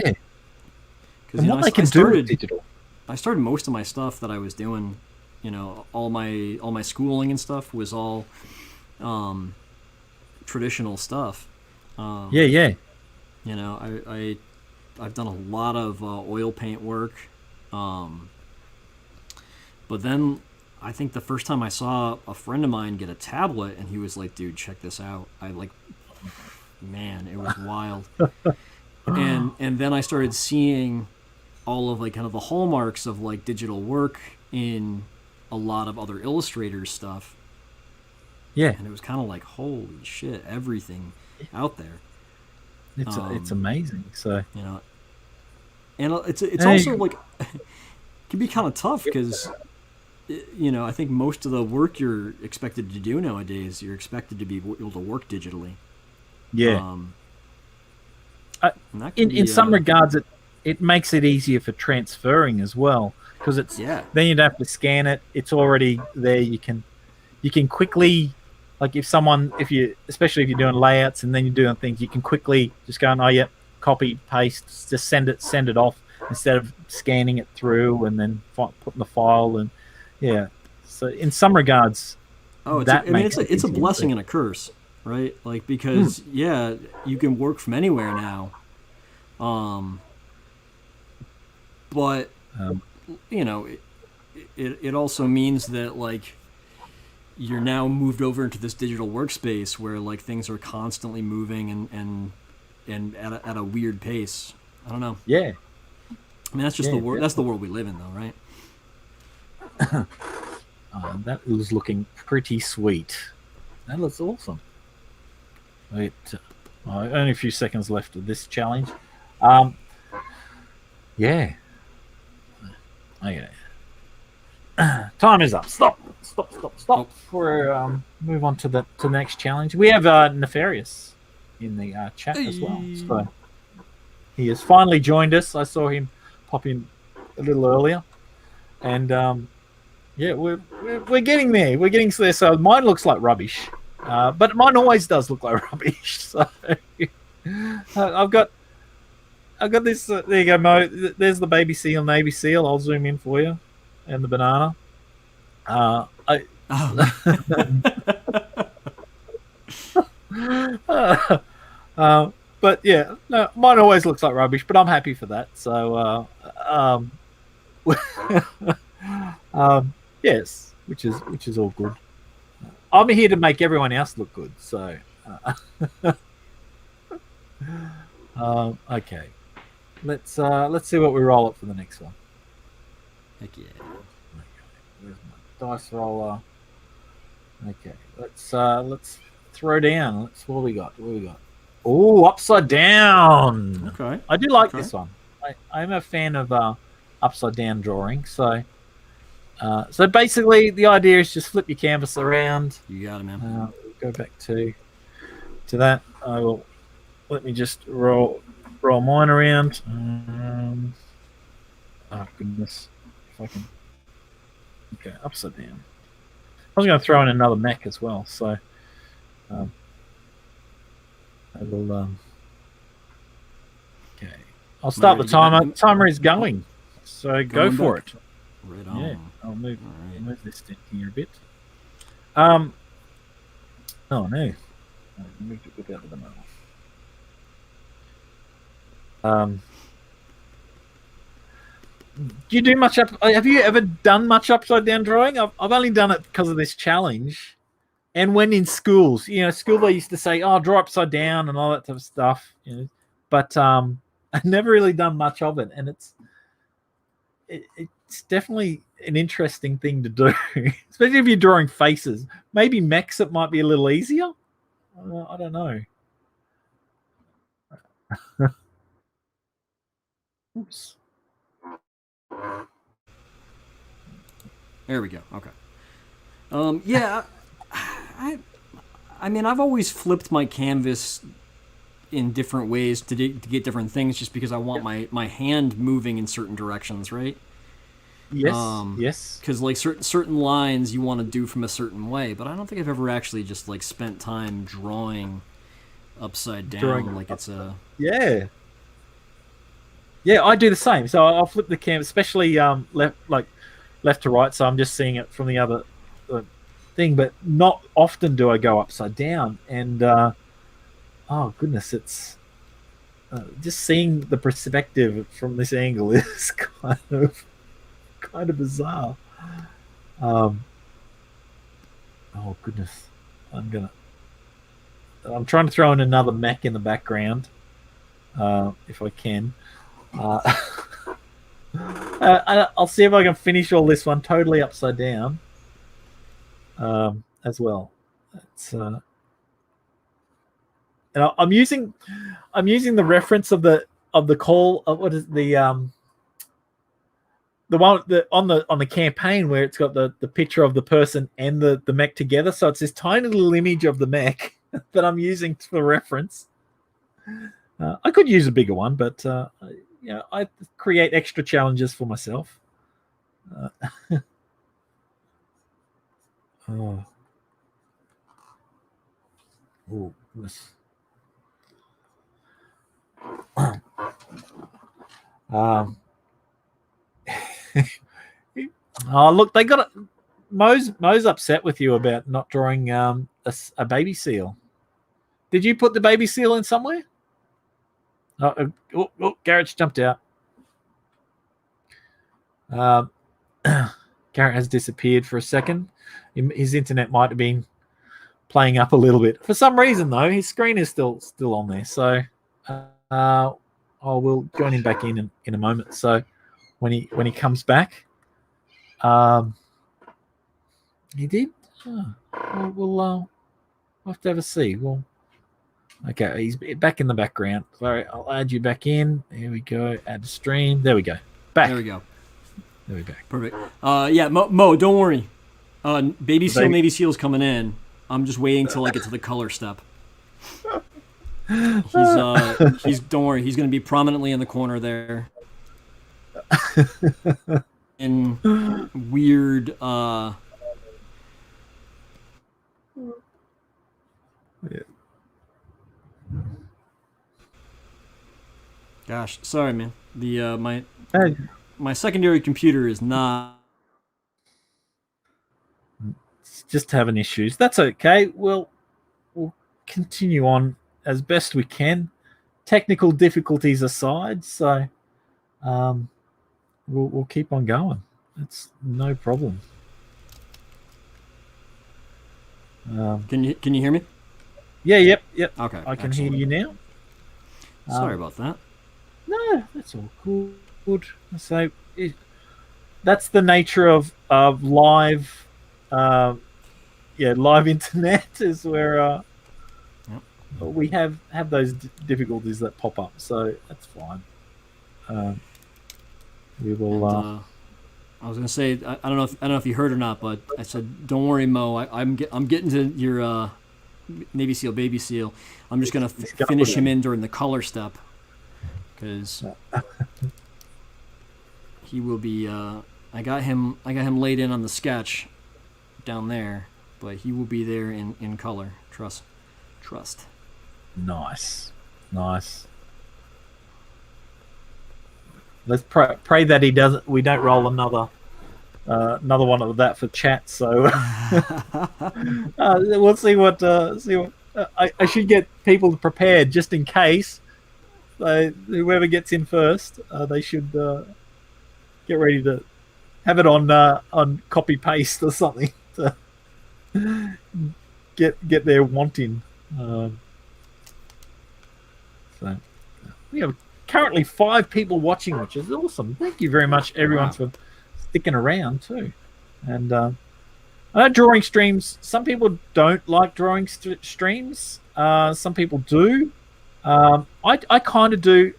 [SPEAKER 2] Because
[SPEAKER 1] and what they can do with digital.
[SPEAKER 2] I started most of my stuff that I was doing. All my schooling and stuff was all traditional stuff.
[SPEAKER 1] Yeah.
[SPEAKER 2] I've done a lot of oil paint work, but then I think the first time I saw a friend of mine get a tablet and he was like, "Dude, check this out." Man, it was wild. And then I started seeing all of like kind of the hallmarks of like digital work in a lot of other illustrators stuff.
[SPEAKER 1] Yeah,
[SPEAKER 2] And it was kind of like, holy shit, everything out there.
[SPEAKER 1] it's amazing. So
[SPEAKER 2] you know, and it's
[SPEAKER 1] Hey.
[SPEAKER 2] also like it can be kind of tough because I think most of the work you're expected to do nowadays, you're expected to be able to work digitally.
[SPEAKER 1] yeah,
[SPEAKER 2] And that can
[SPEAKER 1] in
[SPEAKER 2] be,
[SPEAKER 1] some regards, it makes it easier for transferring as well because it's
[SPEAKER 2] yeah,
[SPEAKER 1] then you don't have to scan it. It's already there. You can quickly, like if you especially if you're doing layouts and then you're doing things, you can quickly just go and copy paste, just send it off instead of scanning it through and then putting the file and yeah. So in some regards,
[SPEAKER 2] it's a blessing and a curse, right? Like because yeah, you can work from anywhere now, but it also means that like you're now moved over into this digital workspace where like things are constantly moving and at a weird pace. I don't know.
[SPEAKER 1] Yeah.
[SPEAKER 2] I mean that's just the world. That's the world we live in, though, right?
[SPEAKER 1] That is looking pretty sweet. That looks awesome. Wait, only a few seconds left of this challenge. Yeah. Okay. Time is up. Stop.
[SPEAKER 2] Oh.
[SPEAKER 1] We're move on to the next challenge. We have Nefarious in the chat as well. So he has finally joined us. I saw him pop in a little earlier, and yeah, we're getting there. We're getting there. So mine looks like rubbish, but mine always does look like rubbish. So I've got this. There you go, Mo. There's the baby seal, navy seal. I'll zoom in for you, and the banana. But yeah, no, mine always looks like rubbish. But I'm happy for that. So yes, which is all good. I'm here to make everyone else look good. So okay, let's see what we roll up for the next one.
[SPEAKER 2] Heck yeah.
[SPEAKER 1] Where's my dice roller? Okay, let's throw down. What we got? Oh, upside down.
[SPEAKER 2] Okay.
[SPEAKER 1] I do like this one. I'm a fan of upside down drawing. So So basically, the idea is just flip your canvas around.
[SPEAKER 2] You got it, man.
[SPEAKER 1] Go back to that. I will. Let me just roll mine around. Oh goodness, if I can. Okay, upside down. I was going to throw in another Mech as well, so I will. Okay, I'll start the timer. Timer is going, so go for it.
[SPEAKER 2] Right on.
[SPEAKER 1] Yeah, I'll move this down here a bit. Oh no, I moved it without the manual. Do you do much have you ever done much upside down drawing? I've only done it because of this challenge. And when in schools, school they used to say, "Oh, draw upside down" and all that type of stuff. But I've never really done much of it, and it's definitely an interesting thing to do, especially if you're drawing faces. Maybe mechs it might be a little easier. I don't know. Oops.
[SPEAKER 2] There we go. Okay. Yeah, I mean, I've always flipped my canvas in different ways to get different things, just because I want my hand moving in certain directions, right?
[SPEAKER 1] Yes. Yes.
[SPEAKER 2] Because like certain lines you want to do from a certain way, but I don't think I've ever actually just like spent time drawing upside down like it's a
[SPEAKER 1] Yeah, I do the same. So I'll flip the canvas, especially left to right. So I'm just seeing it from the other thing, but not often do I go upside down. And oh goodness, it's just seeing the perspective from this angle is kind of bizarre. Oh goodness, I'm trying to throw in another Mech in the background, if I can. I'll see if I can finish all this one totally upside down, as well. It's and I'm using the reference of the call of what is the one on the campaign where it's got the picture of the person and the Mech together. So it's this tiny little image of the Mech that I'm using for reference. I could use a bigger one, but I create extra challenges for myself. Oh, goodness. Oh, look, they got it. Mo's upset with you about not drawing a baby seal. Did you put the baby seal in somewhere? Garrett's jumped out. Garrett has disappeared for a second. His internet might have been playing up a little bit. For some reason, though, his screen is still on there. So I will join him back in a moment. So when he comes back, he did. We'll have to have a see. Okay, he's back in the background. Sorry, I'll add you back in. Here we go. Add stream. There we go. Back.
[SPEAKER 2] There we go.
[SPEAKER 1] There we back.
[SPEAKER 2] Perfect. Yeah, Mo, don't worry. Baby seal, Navy Seal's coming in. I'm just waiting till I get to the color step. He's don't worry. He's going to be prominently in the corner there. In weird.
[SPEAKER 1] Yeah.
[SPEAKER 2] Gosh, sorry, man. The my secondary computer is not.
[SPEAKER 1] It's just having issues. That's okay. We'll continue on as best we can. Technical difficulties aside, so we'll keep on going. It's no problem.
[SPEAKER 2] Can you hear me?
[SPEAKER 1] Yeah. Yep.
[SPEAKER 2] Okay.
[SPEAKER 1] I can hear you now.
[SPEAKER 2] Sorry about that.
[SPEAKER 1] No, that's all good. So that's the nature of live, live internet is where we have those difficulties that pop up. So that's fine. We will.
[SPEAKER 2] I was gonna say I don't know if you heard or not, but I said don't worry, Mo. I'm getting to your Navy SEAL, baby SEAL. I'm just gonna finish him in during the color step because he will be. I got him laid in on the sketch down there, but he will be there in color. Trust.
[SPEAKER 1] Nice. Let's pray that he doesn't. We don't roll another one of that for chat. So we'll see what. I should get people prepared just in case. Whoever gets in first, they should get ready to have it on copy paste or something to get their wanting. So we have currently 5 people watching, which is awesome. Thank you very much, everyone, for sticking around too. And I know drawing streams. Some people don't like drawing streams. Some people do. I kind of do,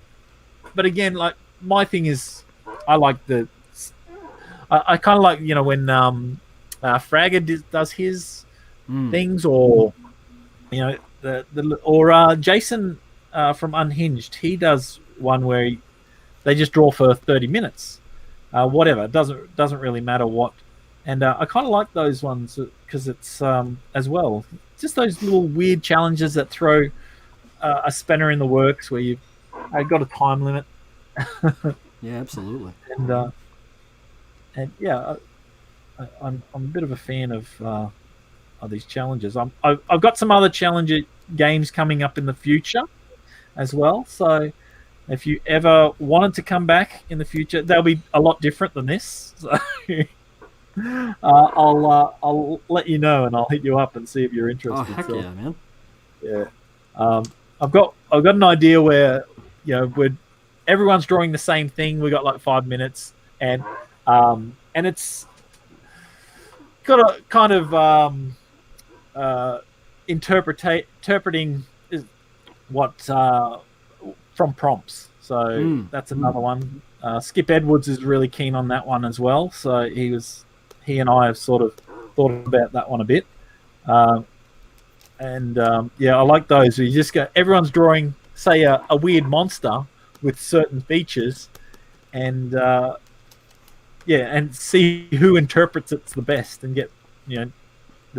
[SPEAKER 1] but again, like my thing is, I like I kind of like when Fragger does his things, or Jason from Unhinged. He does one where they just draw for 30 minutes, whatever. It doesn't really matter what. And I kind of like those ones because it's as well just those little weird challenges that throw a spanner in the works where you've got a time limit.
[SPEAKER 2] Yeah, absolutely.
[SPEAKER 1] And yeah, I'm a bit of a fan of these challenges. I've got some other challenger games coming up in the future as well. So if you ever wanted to come back in the future, they'll be a lot different than this. So I'll let you know, and I'll hit you up and see if you're interested.
[SPEAKER 2] Oh heck
[SPEAKER 1] so,
[SPEAKER 2] yeah, man!
[SPEAKER 1] Yeah, I've got an idea where everyone's drawing the same thing. We got like 5 minutes, and it's got a kind of interpreting what from prompts. So that's another one. Skip Edwards is really keen on that one as well. So he and I have sort of thought about that one a bit. Yeah, I like those. You just go, everyone's drawing, say, a weird monster with certain features, and and see who interprets it the best, and get the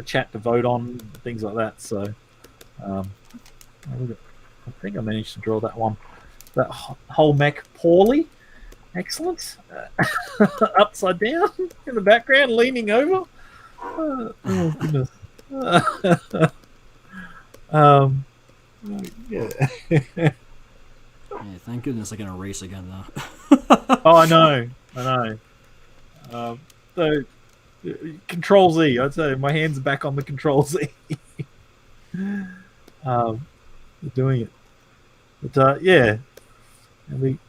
[SPEAKER 1] chat to vote on things like that. So I think I managed to draw that one, that whole mech poorly. Excellent. Upside down in the background, leaning over. Oh goodness. Yeah.
[SPEAKER 2] Yeah, thank goodness I can erase again though.
[SPEAKER 1] Oh, I know. So Control Z. I'd say my hands are back on the Control Z. Doing it, but yeah, and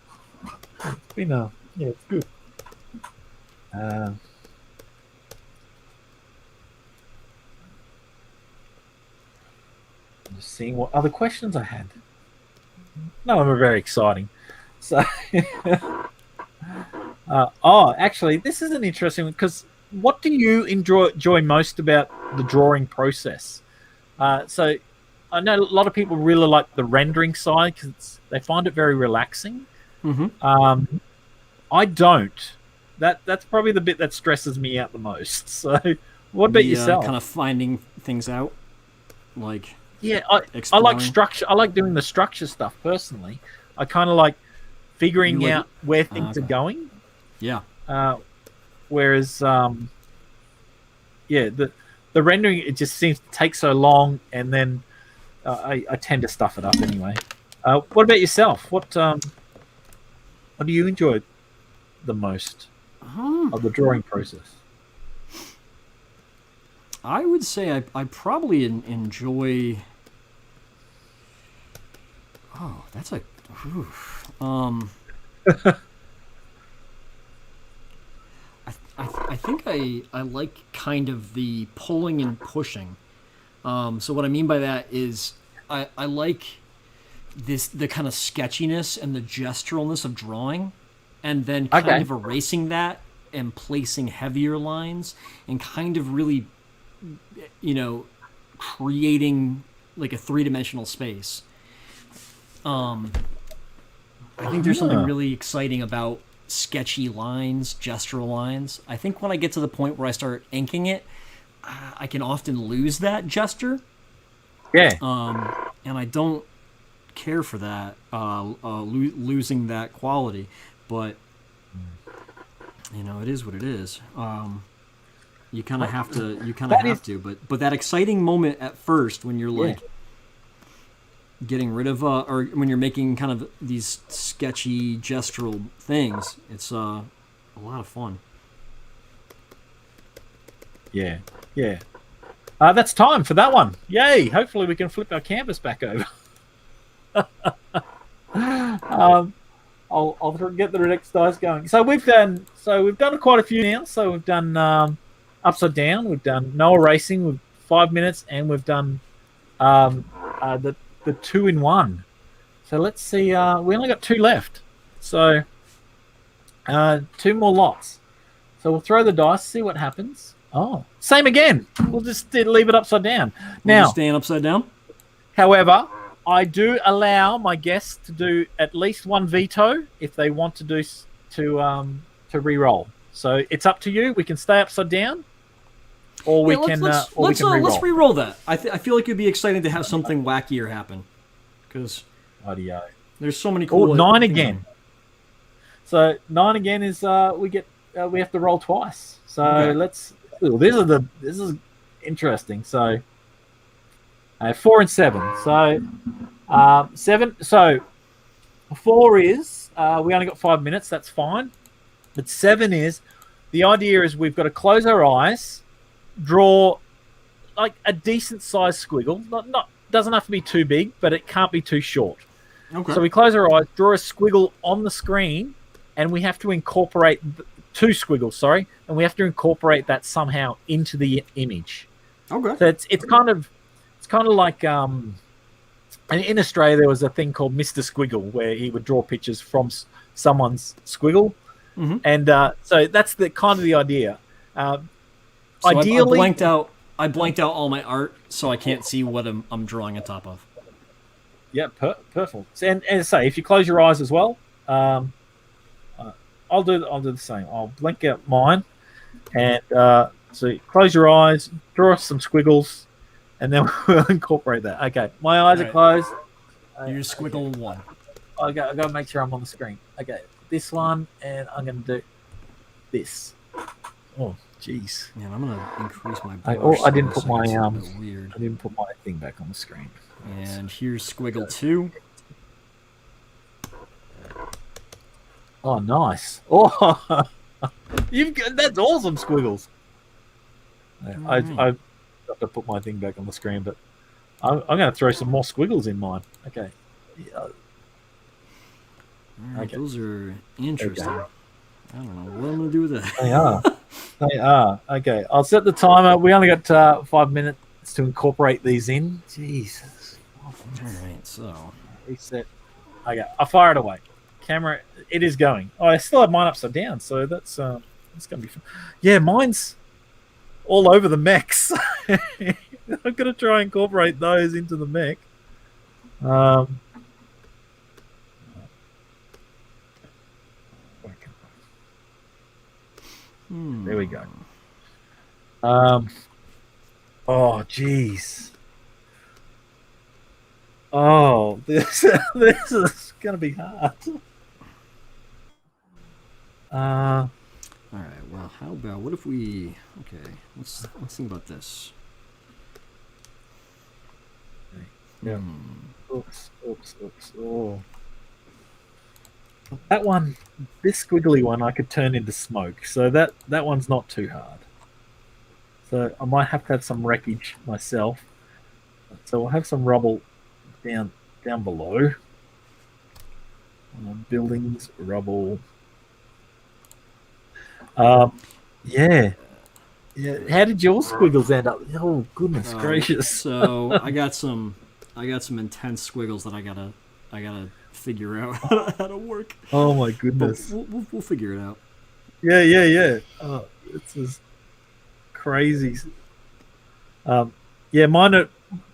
[SPEAKER 1] it's been it's good. Just seeing what other questions I had. None of them are very exciting. So, actually, this is an interesting one, because what do you enjoy most about the drawing process? So, I know a lot of people really like the rendering side because they find it very relaxing.
[SPEAKER 2] Mm-hmm.
[SPEAKER 1] I don't. That's probably the bit that stresses me out the most. So, what about yourself?
[SPEAKER 2] Kind of finding things out, like.
[SPEAKER 1] Yeah, I like structure. I like doing the structure stuff personally. I kind of like figuring out where things are going.
[SPEAKER 2] Yeah.
[SPEAKER 1] Whereas, the rendering, it just seems to take so long, and then I tend to stuff it up anyway. What about yourself? What do you enjoy the most of the drawing process?
[SPEAKER 2] I would say I probably enjoy. Oh, that's a. I think I like kind of the pulling and pushing. So what I mean by that is I like the kind of sketchiness and the gesturalness of drawing, and then kind of erasing that am placing heavier lines and kind of really, creating like a 3-dimensional space. I think there's something really exciting about sketchy lines, gestural lines. I think when I get to the point where I start inking it, I can often lose that gesture.
[SPEAKER 1] Yeah.
[SPEAKER 2] And I don't care for that, losing that quality. But, it is what it is. You kind of have to. But that exciting moment at first when you're like getting rid of, or when you're making kind of these sketchy gestural things, it's a lot of fun.
[SPEAKER 1] Yeah. Yeah. That's time for that one. Yay! Hopefully we can flip our canvas back over. I'll get the next dice going. So we've done quite a few now. So we've done upside down. We've done no erasing with 5 minutes, and we've done the 2-in-1. So let's see. We only got 2 left. So 2 more lots. So we'll throw the dice, see what happens. Oh, same again. We'll just leave it upside down. Now,
[SPEAKER 2] staying upside down.
[SPEAKER 1] However, I do allow my guests to do at least 1 veto if they want to do to re-roll. So it's up to you. We can stay upside down, or we can re-roll.
[SPEAKER 2] Let's re-roll that. I feel like it'd be exciting to have something wackier happen, because there's so many cool.
[SPEAKER 1] 9 again. So 9 again is we have to roll twice. So let's. Ooh, this is interesting. So 4 and 7. So 7. So 4 is we only got 5 minutes. That's fine. But 7 is the idea is we've got to close our eyes, draw like a decent sized squiggle. Not doesn't have to be too big, but it can't be too short.
[SPEAKER 2] Okay.
[SPEAKER 1] So we close our eyes, draw a squiggle on the screen, and we have to incorporate 2 squiggles. Sorry, and we have to incorporate that somehow into the image.
[SPEAKER 2] Okay.
[SPEAKER 1] So it's kind of like in Australia there was a thing called Mr. Squiggle where he would draw pictures from someone's squiggle, and so that's the kind of the idea.
[SPEAKER 2] So
[SPEAKER 1] Ideally,
[SPEAKER 2] I blanked out all my art, so I can't see what I'm drawing on top of.
[SPEAKER 1] Yeah, perfect. And say if you close your eyes as well, I'll do the same. I'll blink out mine, and so you close your eyes, draw some squiggles, and then we'll incorporate that. Okay, my eyes are closed.
[SPEAKER 2] You squiggle 1.
[SPEAKER 1] I got to make sure I'm on the screen. Okay, this one, and I'm going to do this. Oh, jeez.
[SPEAKER 2] Man, I'm going to increase my brush.
[SPEAKER 1] I didn't put my
[SPEAKER 2] weird.
[SPEAKER 1] I didn't put my thing back on the screen.
[SPEAKER 2] And here's squiggle 2.
[SPEAKER 1] Oh, nice. Oh, that's awesome, squiggles. I have to put my thing back on the screen, but I'm going to throw some more squiggles in mine. Okay.
[SPEAKER 2] Right, those are interesting.
[SPEAKER 1] Okay.
[SPEAKER 2] I don't know what I'm going to do with that.
[SPEAKER 1] They are. Okay, I'll set the timer. We only got 5 minutes to incorporate these in. Jesus.
[SPEAKER 2] All right, so
[SPEAKER 1] Reset. Okay, I'll fire it away. Camera, it is going. Oh, I still have mine upside down, so that's going to be fun. Yeah, mine's all over the mechs. I'm going to try and incorporate those into the mech. There we go. Oh, jeez. Oh, this is going to be hard.
[SPEAKER 2] all right. Well, how about what if we? Okay, let's think about this.
[SPEAKER 1] Yeah. Oops. Oh. That one, this squiggly one, I could turn into smoke. So that one's not too hard. So I might have to have some wreckage myself. So we'll have some rubble down below. Buildings, rubble. Yeah. How did your squiggles end up? Oh goodness gracious!
[SPEAKER 2] So I got some intense squiggles that I gotta figure out how to work.
[SPEAKER 1] Oh my goodness!
[SPEAKER 2] We'll figure it out.
[SPEAKER 1] Yeah. Oh, it's just crazy. Yeah, mine are.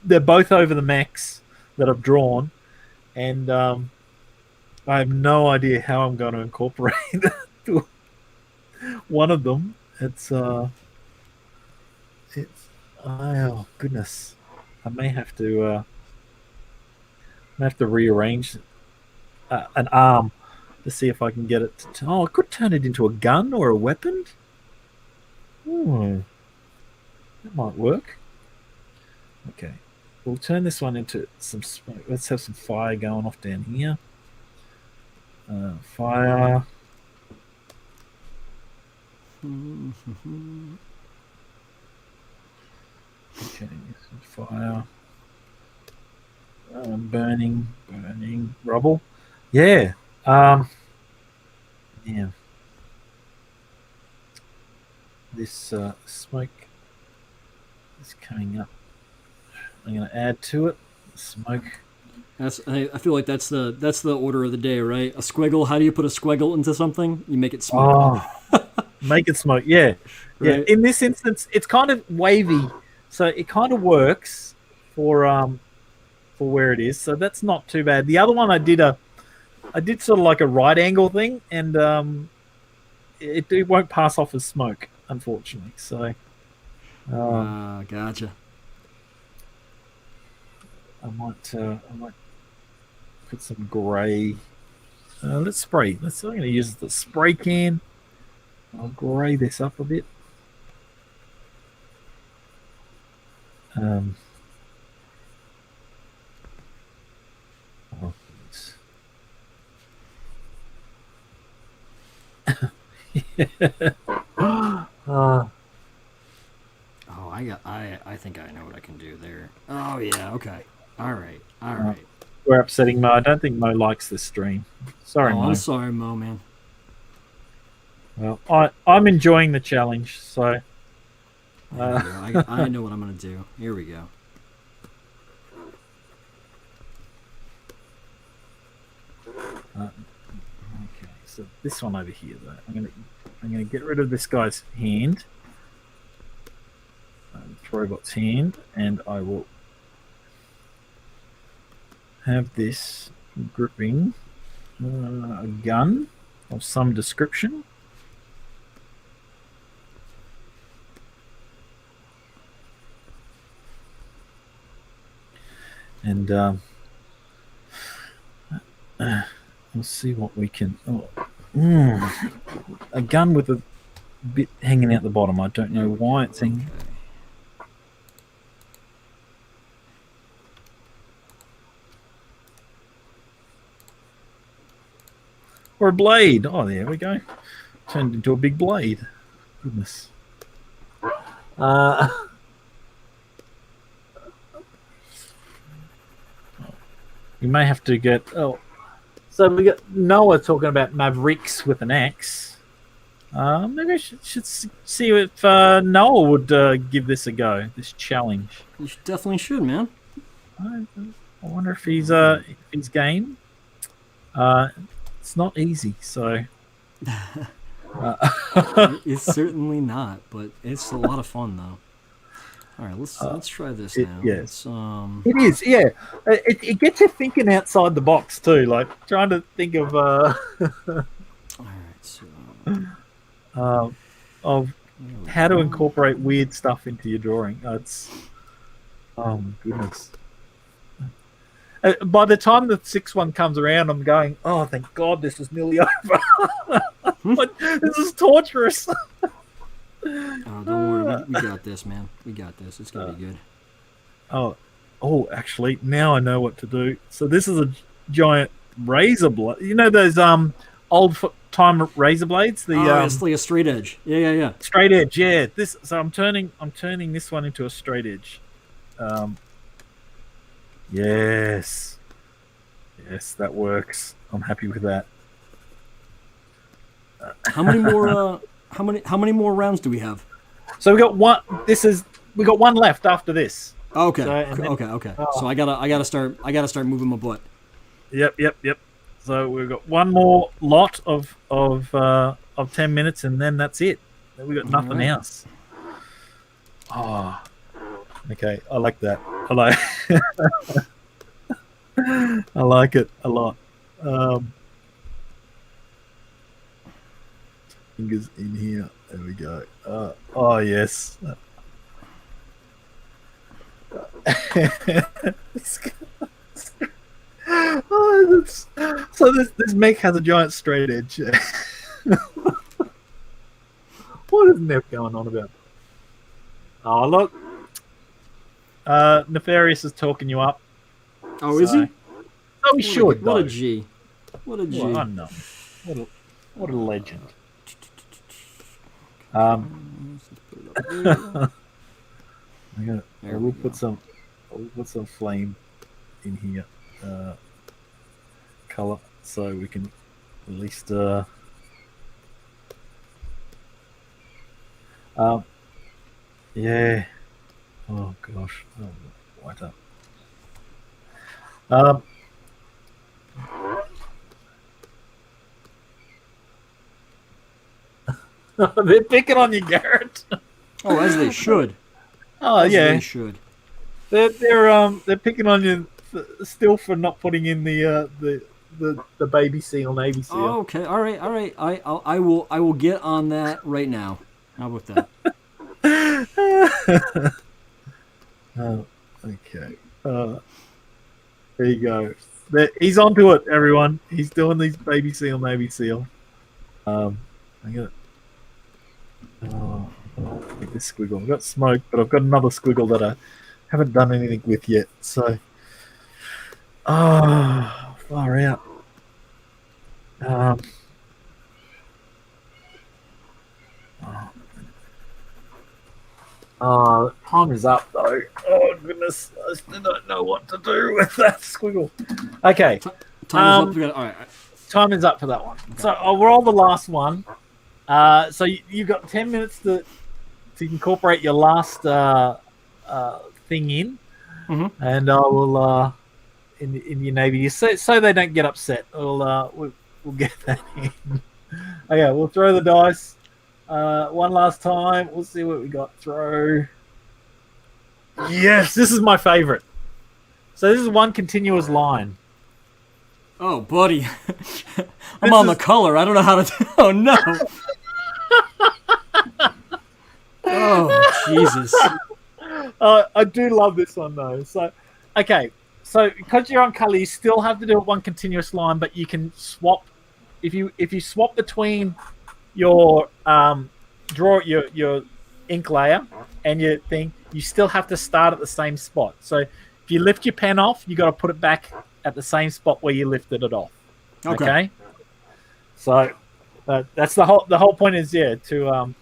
[SPEAKER 1] They're both over the max that I've drawn, and I have no idea how I'm going to incorporate one of them. It's oh goodness, I may have to rearrange an arm to see if I can get it to. Oh, I could turn it into a gun or a weapon. Hmm, that might work. Okay, we'll turn this one into some smoke. Let's have some fire going off down here. Fire. Okay, some fire. Burning rubble. Yeah. Yeah. This smoke is coming up. I'm going to add to it smoke.
[SPEAKER 2] I feel like that's the order of the day, right? A squiggle. How do you put a squiggle into something? You make it smoke.
[SPEAKER 1] Oh, make it smoke. Yeah. Yeah.
[SPEAKER 2] Right.
[SPEAKER 1] In this instance, it's kind of wavy, so it kind of works for where it is. So that's not too bad. The other one I did sort of like a right angle thing, and it won't pass off as smoke, unfortunately. So
[SPEAKER 2] Gotcha.
[SPEAKER 1] I might put some grey. Let's spray. I'm going to use the spray can. I'll grey this up a bit. Oh,
[SPEAKER 2] Oh, I think I know what I can do there. Oh yeah, okay. All right.
[SPEAKER 1] we're upsetting Mo. I don't think Mo likes this stream. Sorry, Mo.
[SPEAKER 2] I'm sorry, Mo, man.
[SPEAKER 1] Well, I'm enjoying the challenge, so
[SPEAKER 2] I know what I'm gonna do. Here we go.
[SPEAKER 1] okay. So this one over here, though, I'm gonna get rid of this guy's hand, robot's hand, and I will have this gripping a gun of some description. And we'll see what we can. A gun with a bit hanging out the bottom. I don't know why it's hanging. Or a blade. Oh, there we go. Turned into a big blade. Goodness. You may have to get. Oh, so we got Noah talking about Mavericks with an axe. Maybe I should see if Noah would give this a go. This challenge.
[SPEAKER 2] You definitely should, man.
[SPEAKER 1] I wonder if he's game. It's not easy, so.
[SPEAKER 2] It's certainly not, but it's a lot of fun though. All right, let's try this now.
[SPEAKER 1] Yes, it is. Yeah, it gets you thinking outside the box too, like trying to think of
[SPEAKER 2] All right, so
[SPEAKER 1] of how to incorporate weird stuff into your drawing. It's my goodness. By the time the 6th one comes around, I'm going, oh, thank God this is nearly over. But this is torturous.
[SPEAKER 2] Oh, don't worry, we got this, man. We got this. It's gonna be good.
[SPEAKER 1] Oh, actually, now I know what to do. So this is a giant razor blade. You know those old time razor blades?
[SPEAKER 2] It's like a straight edge. Yeah.
[SPEAKER 1] Straight edge. Yeah. So I'm turning this one into a straight edge. Yes, that works. I'm happy with that.
[SPEAKER 2] How many more? How many more rounds do we have?
[SPEAKER 1] So we got one. We got one left after this.
[SPEAKER 2] Okay.
[SPEAKER 1] So,
[SPEAKER 2] Okay. So I gotta start moving my butt.
[SPEAKER 1] Yep. So we've got one more lot of of 10 minutes, and then that's it. We got nothing
[SPEAKER 2] right.
[SPEAKER 1] else. Oh, okay. I like that. I like. I like it a lot. Fingers in here. There we go. Oh yes. So this mech has a giant straight edge. What is Neff going on about? Oh look, Nefarious is talking you up.
[SPEAKER 2] Oh, is he?
[SPEAKER 1] Oh, he should.
[SPEAKER 2] What a G. What a G.
[SPEAKER 1] Well, I know. What a legend. We'll put some flame in here, color, so we can at least yeah. Oh gosh. Oh, white up. They're picking on you, Garrett.
[SPEAKER 2] Oh, as they should.
[SPEAKER 1] Oh
[SPEAKER 2] as
[SPEAKER 1] yeah,
[SPEAKER 2] they should.
[SPEAKER 1] They're picking on you still for not putting in the baby seal, Navy seal.
[SPEAKER 2] Oh, okay, all right. I will get on that right now. How about that?
[SPEAKER 1] Oh, okay. There you go. He's onto it, everyone. He's doing these baby seal, Navy seal. I got this squiggle. I've got smoke, but I've got another squiggle that I haven't done anything with yet. So, far out. Time is up though. Oh goodness, I still don't know what to do with that squiggle. Okay,
[SPEAKER 2] time is up. All right.
[SPEAKER 1] Time is up for that one. Okay. So I'll roll the last one. So you've got 10 minutes to incorporate your last thing in, and I will in your navy so they don't get upset. We'll get that in. Okay, we'll throw the dice one last time. We'll see what we got. Throw. Yes, this is my favorite. So this is one continuous line.
[SPEAKER 2] Oh, buddy, I'm on the color. I don't know how to. Oh no. Oh, Jesus.
[SPEAKER 1] I do love this one, though. So, okay. So, because you're on color, you still have to do it one continuous line, but you can swap. If you swap between your your ink layer and your thing, you still have to start at the same spot. So, if you lift your pen off, you got to put it back at the same spot where you lifted it off. Okay? So, that's the whole point is to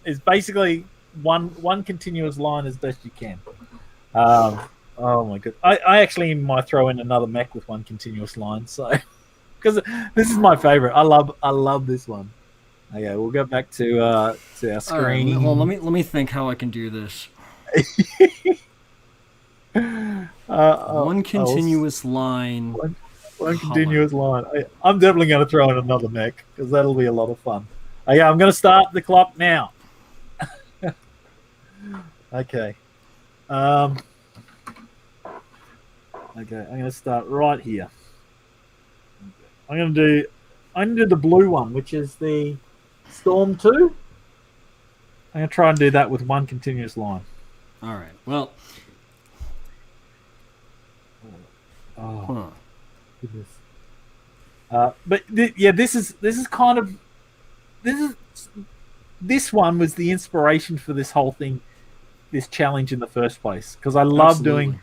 [SPEAKER 1] is basically one continuous line as best you can. Oh my god! I actually might throw in another mech with one continuous line, so because this is my favorite. I love this one. Okay, we'll go back to our screen.
[SPEAKER 2] Right, well, let me think how I can do this. One continuous line.
[SPEAKER 1] One continuous line. I'm definitely going to throw in another mech because that'll be a lot of fun. Okay, I'm going to start the clock now. Okay. Okay, I'm going to start right here. I'm going to do the blue one, which is the Storm 2. I'm going to try and do that with one continuous line.
[SPEAKER 2] All right. Well.
[SPEAKER 1] Oh. Goodness. But this is kind of this one was the inspiration for this whole thing, this challenge in the first place, because I love doing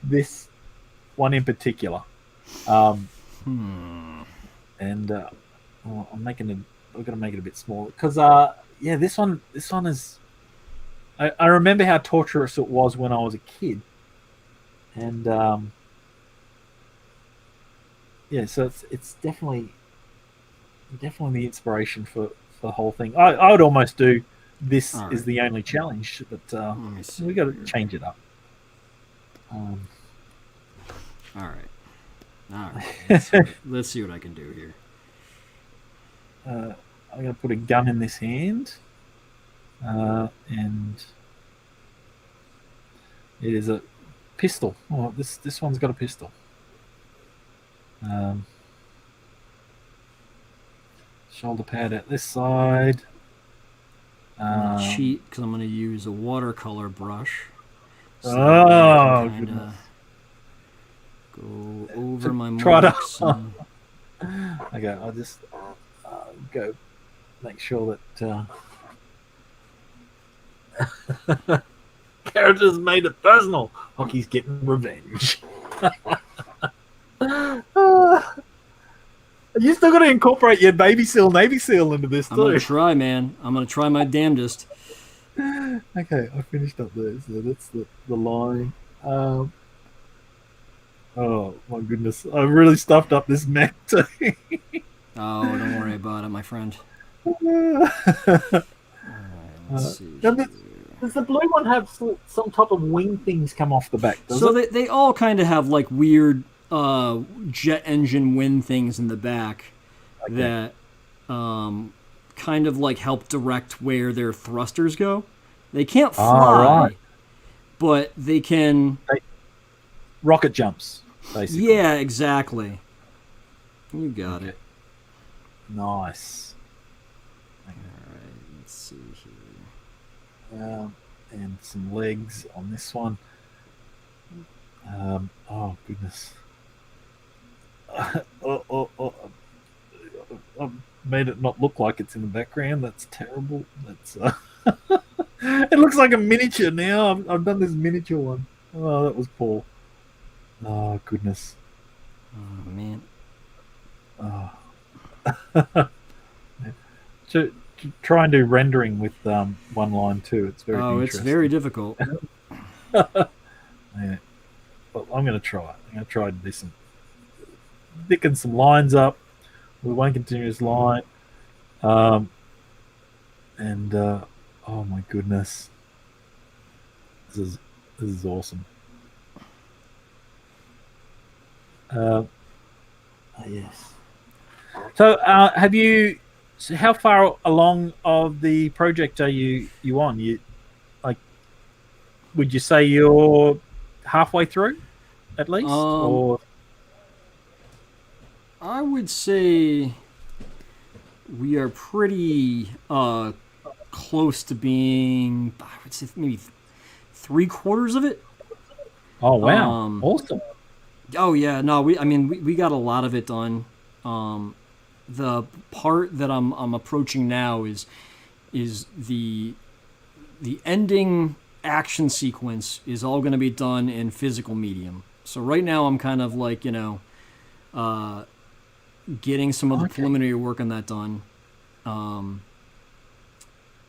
[SPEAKER 1] this one in particular. And I'm making it. We're gonna make it a bit smaller because this one is. I remember how torturous it was when I was a kid, and so it's definitely the inspiration for the whole thing. I would almost do this is the only challenge, but we got to change it up.
[SPEAKER 2] All right. Let's see what I can do here.
[SPEAKER 1] I'm going to put a gun in this hand, and it is a pistol. Oh, this one's got a pistol. Shoulder pad at this side.
[SPEAKER 2] I'm going to cheat because I'm going to use a watercolor brush. So
[SPEAKER 1] Oh,
[SPEAKER 2] kind
[SPEAKER 1] goodness.
[SPEAKER 2] of go over my
[SPEAKER 1] Try
[SPEAKER 2] marks.
[SPEAKER 1] to. Okay, I'll just go make sure that characters made it personal. Hocky's getting revenge. You still got to incorporate your baby seal, Navy seal into this too.
[SPEAKER 2] I'm going to try, man. I'm going to try my damnedest.
[SPEAKER 1] Okay, I finished up there. So that's the line. Oh my goodness, I really stuffed up this mech too.
[SPEAKER 2] Oh, don't worry about it, my friend. Let's see.
[SPEAKER 1] Does the blue one have some type of wing things come off the back?
[SPEAKER 2] So they all kind of have like weird jet engine wind things in the back that kind of like help direct where their thrusters go. They can't fly, but they can
[SPEAKER 1] rocket jumps, basically.
[SPEAKER 2] Yeah, exactly. You got it.
[SPEAKER 1] Nice.
[SPEAKER 2] All right, let's see here.
[SPEAKER 1] And some legs on this one. Oh goodness. I made it not look like it's in the background. That's terrible. That's it looks like a miniature now. I've done this miniature one. Oh, that was poor. Oh goodness.
[SPEAKER 2] Oh man.
[SPEAKER 1] Oh. to try and do rendering with one line too. It's very interesting.
[SPEAKER 2] It's very difficult.
[SPEAKER 1] Yeah. But I'm going to try. I'm going to try to do some picking some lines up with one continuous line. And oh my goodness, this is awesome. Yes. So have you? So how far along of the project are you on? You like? Would you say you're halfway through, at least, or?
[SPEAKER 2] I would say we are pretty close to being, I would say maybe 3/4 of it.
[SPEAKER 1] Oh wow! Awesome.
[SPEAKER 2] Oh yeah, no, we got a lot of it done. The part that I'm approaching now is the ending action sequence is all going to be done in physical medium. So right now I'm kind of like, getting some of the preliminary work on that done.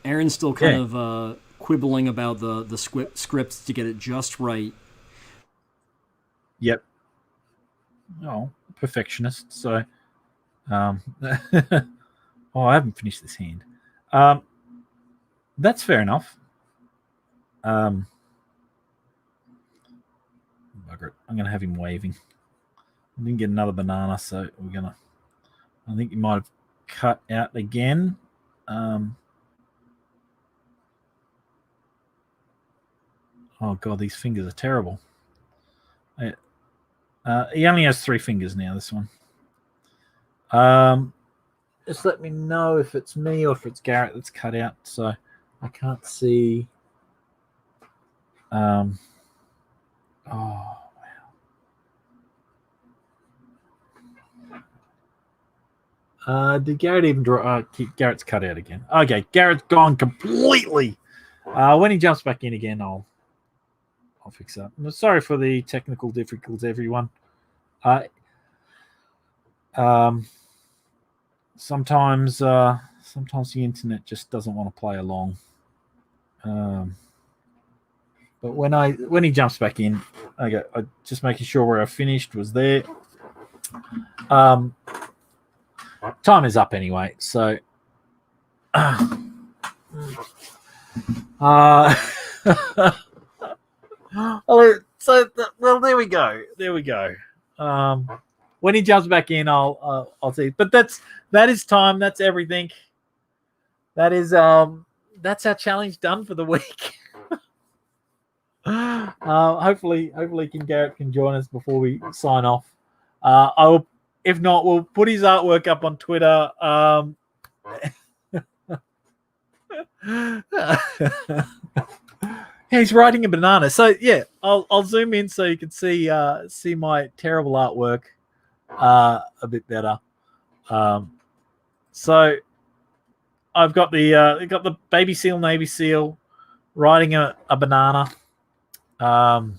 [SPEAKER 2] Aaron's still kind of quibbling about the scripts to get it just right.
[SPEAKER 1] Yep. Oh, perfectionist. So, I haven't finished this hand. That's fair enough. Bugger it. I'm going to have him waving. I didn't get another banana, so we're going to... I think you might have cut out again. Oh, God, these fingers are terrible. He only has 3 fingers now, this one. Just let me know if it's me or if it's Garrett that's cut out, so I can't see. Oh, wow. Did Garrett even draw? Garrett's cut out again. Okay, Garrett's gone completely. When he jumps back in again, I'll fix that. I'm sorry for the technical difficulties, everyone. Sometimes the internet just doesn't want to play along. But when he jumps back in, okay, just making sure where I finished was there. Time is up anyway, so well, there we go. when he jumps back in, I'll see. But that is time. That's everything. That's our challenge done for the week. Hopefully, Garrett can join us before we sign off. I will. If not, we'll put his artwork up on Twitter. He's riding a banana. So yeah, I'll zoom in so you can see my terrible artwork a bit better. So I've got the baby seal, Navy SEAL riding a banana. And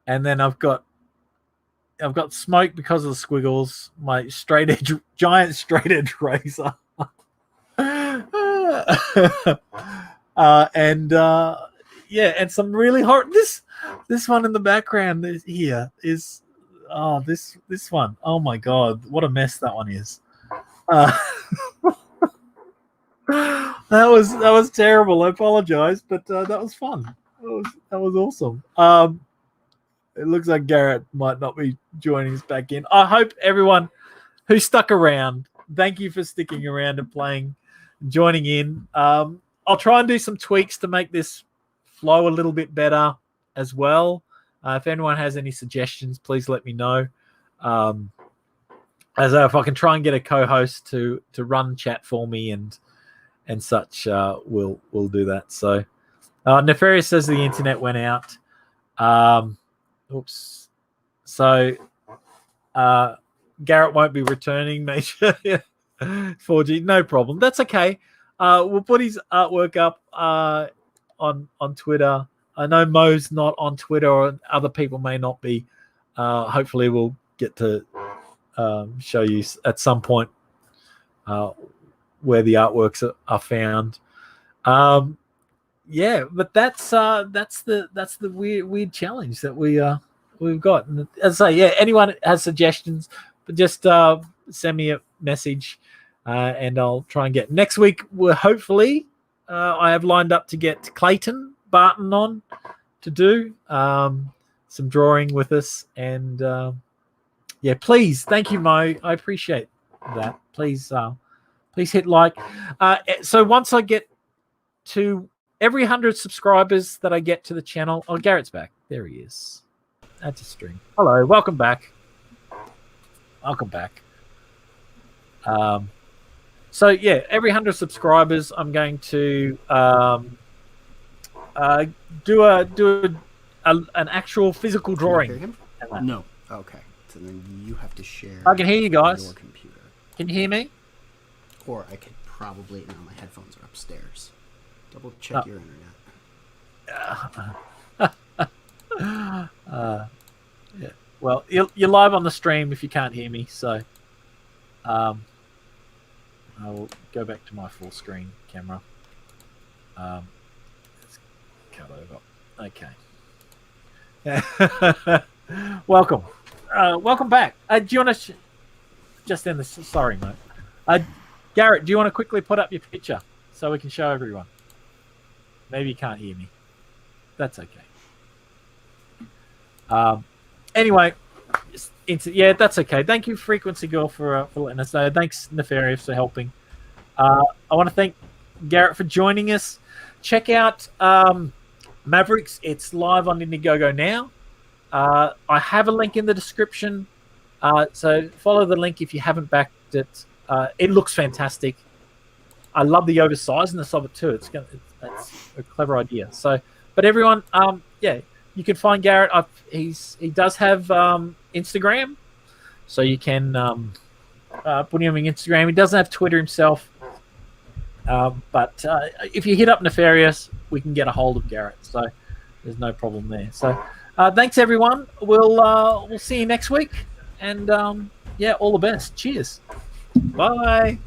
[SPEAKER 1] then I've got smoke because of the squiggles, my giant straight edge razor. And some really hard. This one in the background here is this one. Oh my god, what a mess that one is. That was terrible. I apologize, but that was fun. That was awesome. It looks like Garrett might not be joining us back in. I hope everyone who stuck around, thank you for sticking around and joining in. I'll try and do some tweaks to make this flow a little bit better as well. If anyone has any suggestions, please let me know. As if I can try and get a co-host to run chat for me and such, we'll do that. So Nefarious says the internet went out. Oops. So Garrett won't be returning, Major. 4G, no problem. That's okay. We'll put his artwork up on Twitter. I know Mo's not on Twitter, or other people may not be. Hopefully, we'll get to show you at some point where the artworks are found. Yeah, but that's the weird challenge that we've got. And as I say, yeah, anyone has suggestions, but just send me a message, and I'll try and get next week. We're hopefully I have lined up to get Clayton Barton on to do some drawing with us, and yeah, please, thank you, Mo. I appreciate that. Please hit like. So once I get to every 100 subscribers that I get to the channel, oh, Garrett's back. There he is. That's a string. Hello, welcome back. Welcome back. So yeah, every 100 subscribers, I'm going to do an actual physical drawing.
[SPEAKER 3] Can you hear him? No. Okay. So then you have to share.
[SPEAKER 1] I can hear you guys.
[SPEAKER 3] Your computer.
[SPEAKER 1] Can you hear me?
[SPEAKER 3] Or I could probably. No, my headphones are upstairs. Double check your internet.
[SPEAKER 1] Yeah. Well, you're live on the stream if you can't hear me, so I will go back to my full screen camera. Let's cut over. Okay. Welcome. Welcome back. Do you want to just end this? Sorry, mate. Garrett, do you want to quickly put up your picture so we can show everyone? Maybe you can't hear me. That's okay. Anyway, yeah, that's okay. Thank you, Frequency Girl, for letting us know. Thanks, Nefarious, for helping. I want to thank Garrett for joining us. Check out Mavericks. It's live on Indiegogo now. I have a link in the description, so follow the link if you haven't backed it. It looks fantastic. I love the oversizeness of it too. That's a clever idea. So, but everyone, yeah, you can find Garrett. He does have Instagram, so you can put him on Instagram. He doesn't have Twitter himself, but if you hit up Nefarious, we can get a hold of Garrett. So there's no problem there. So thanks everyone. We'll see you next week, and yeah, all the best. Cheers. Bye.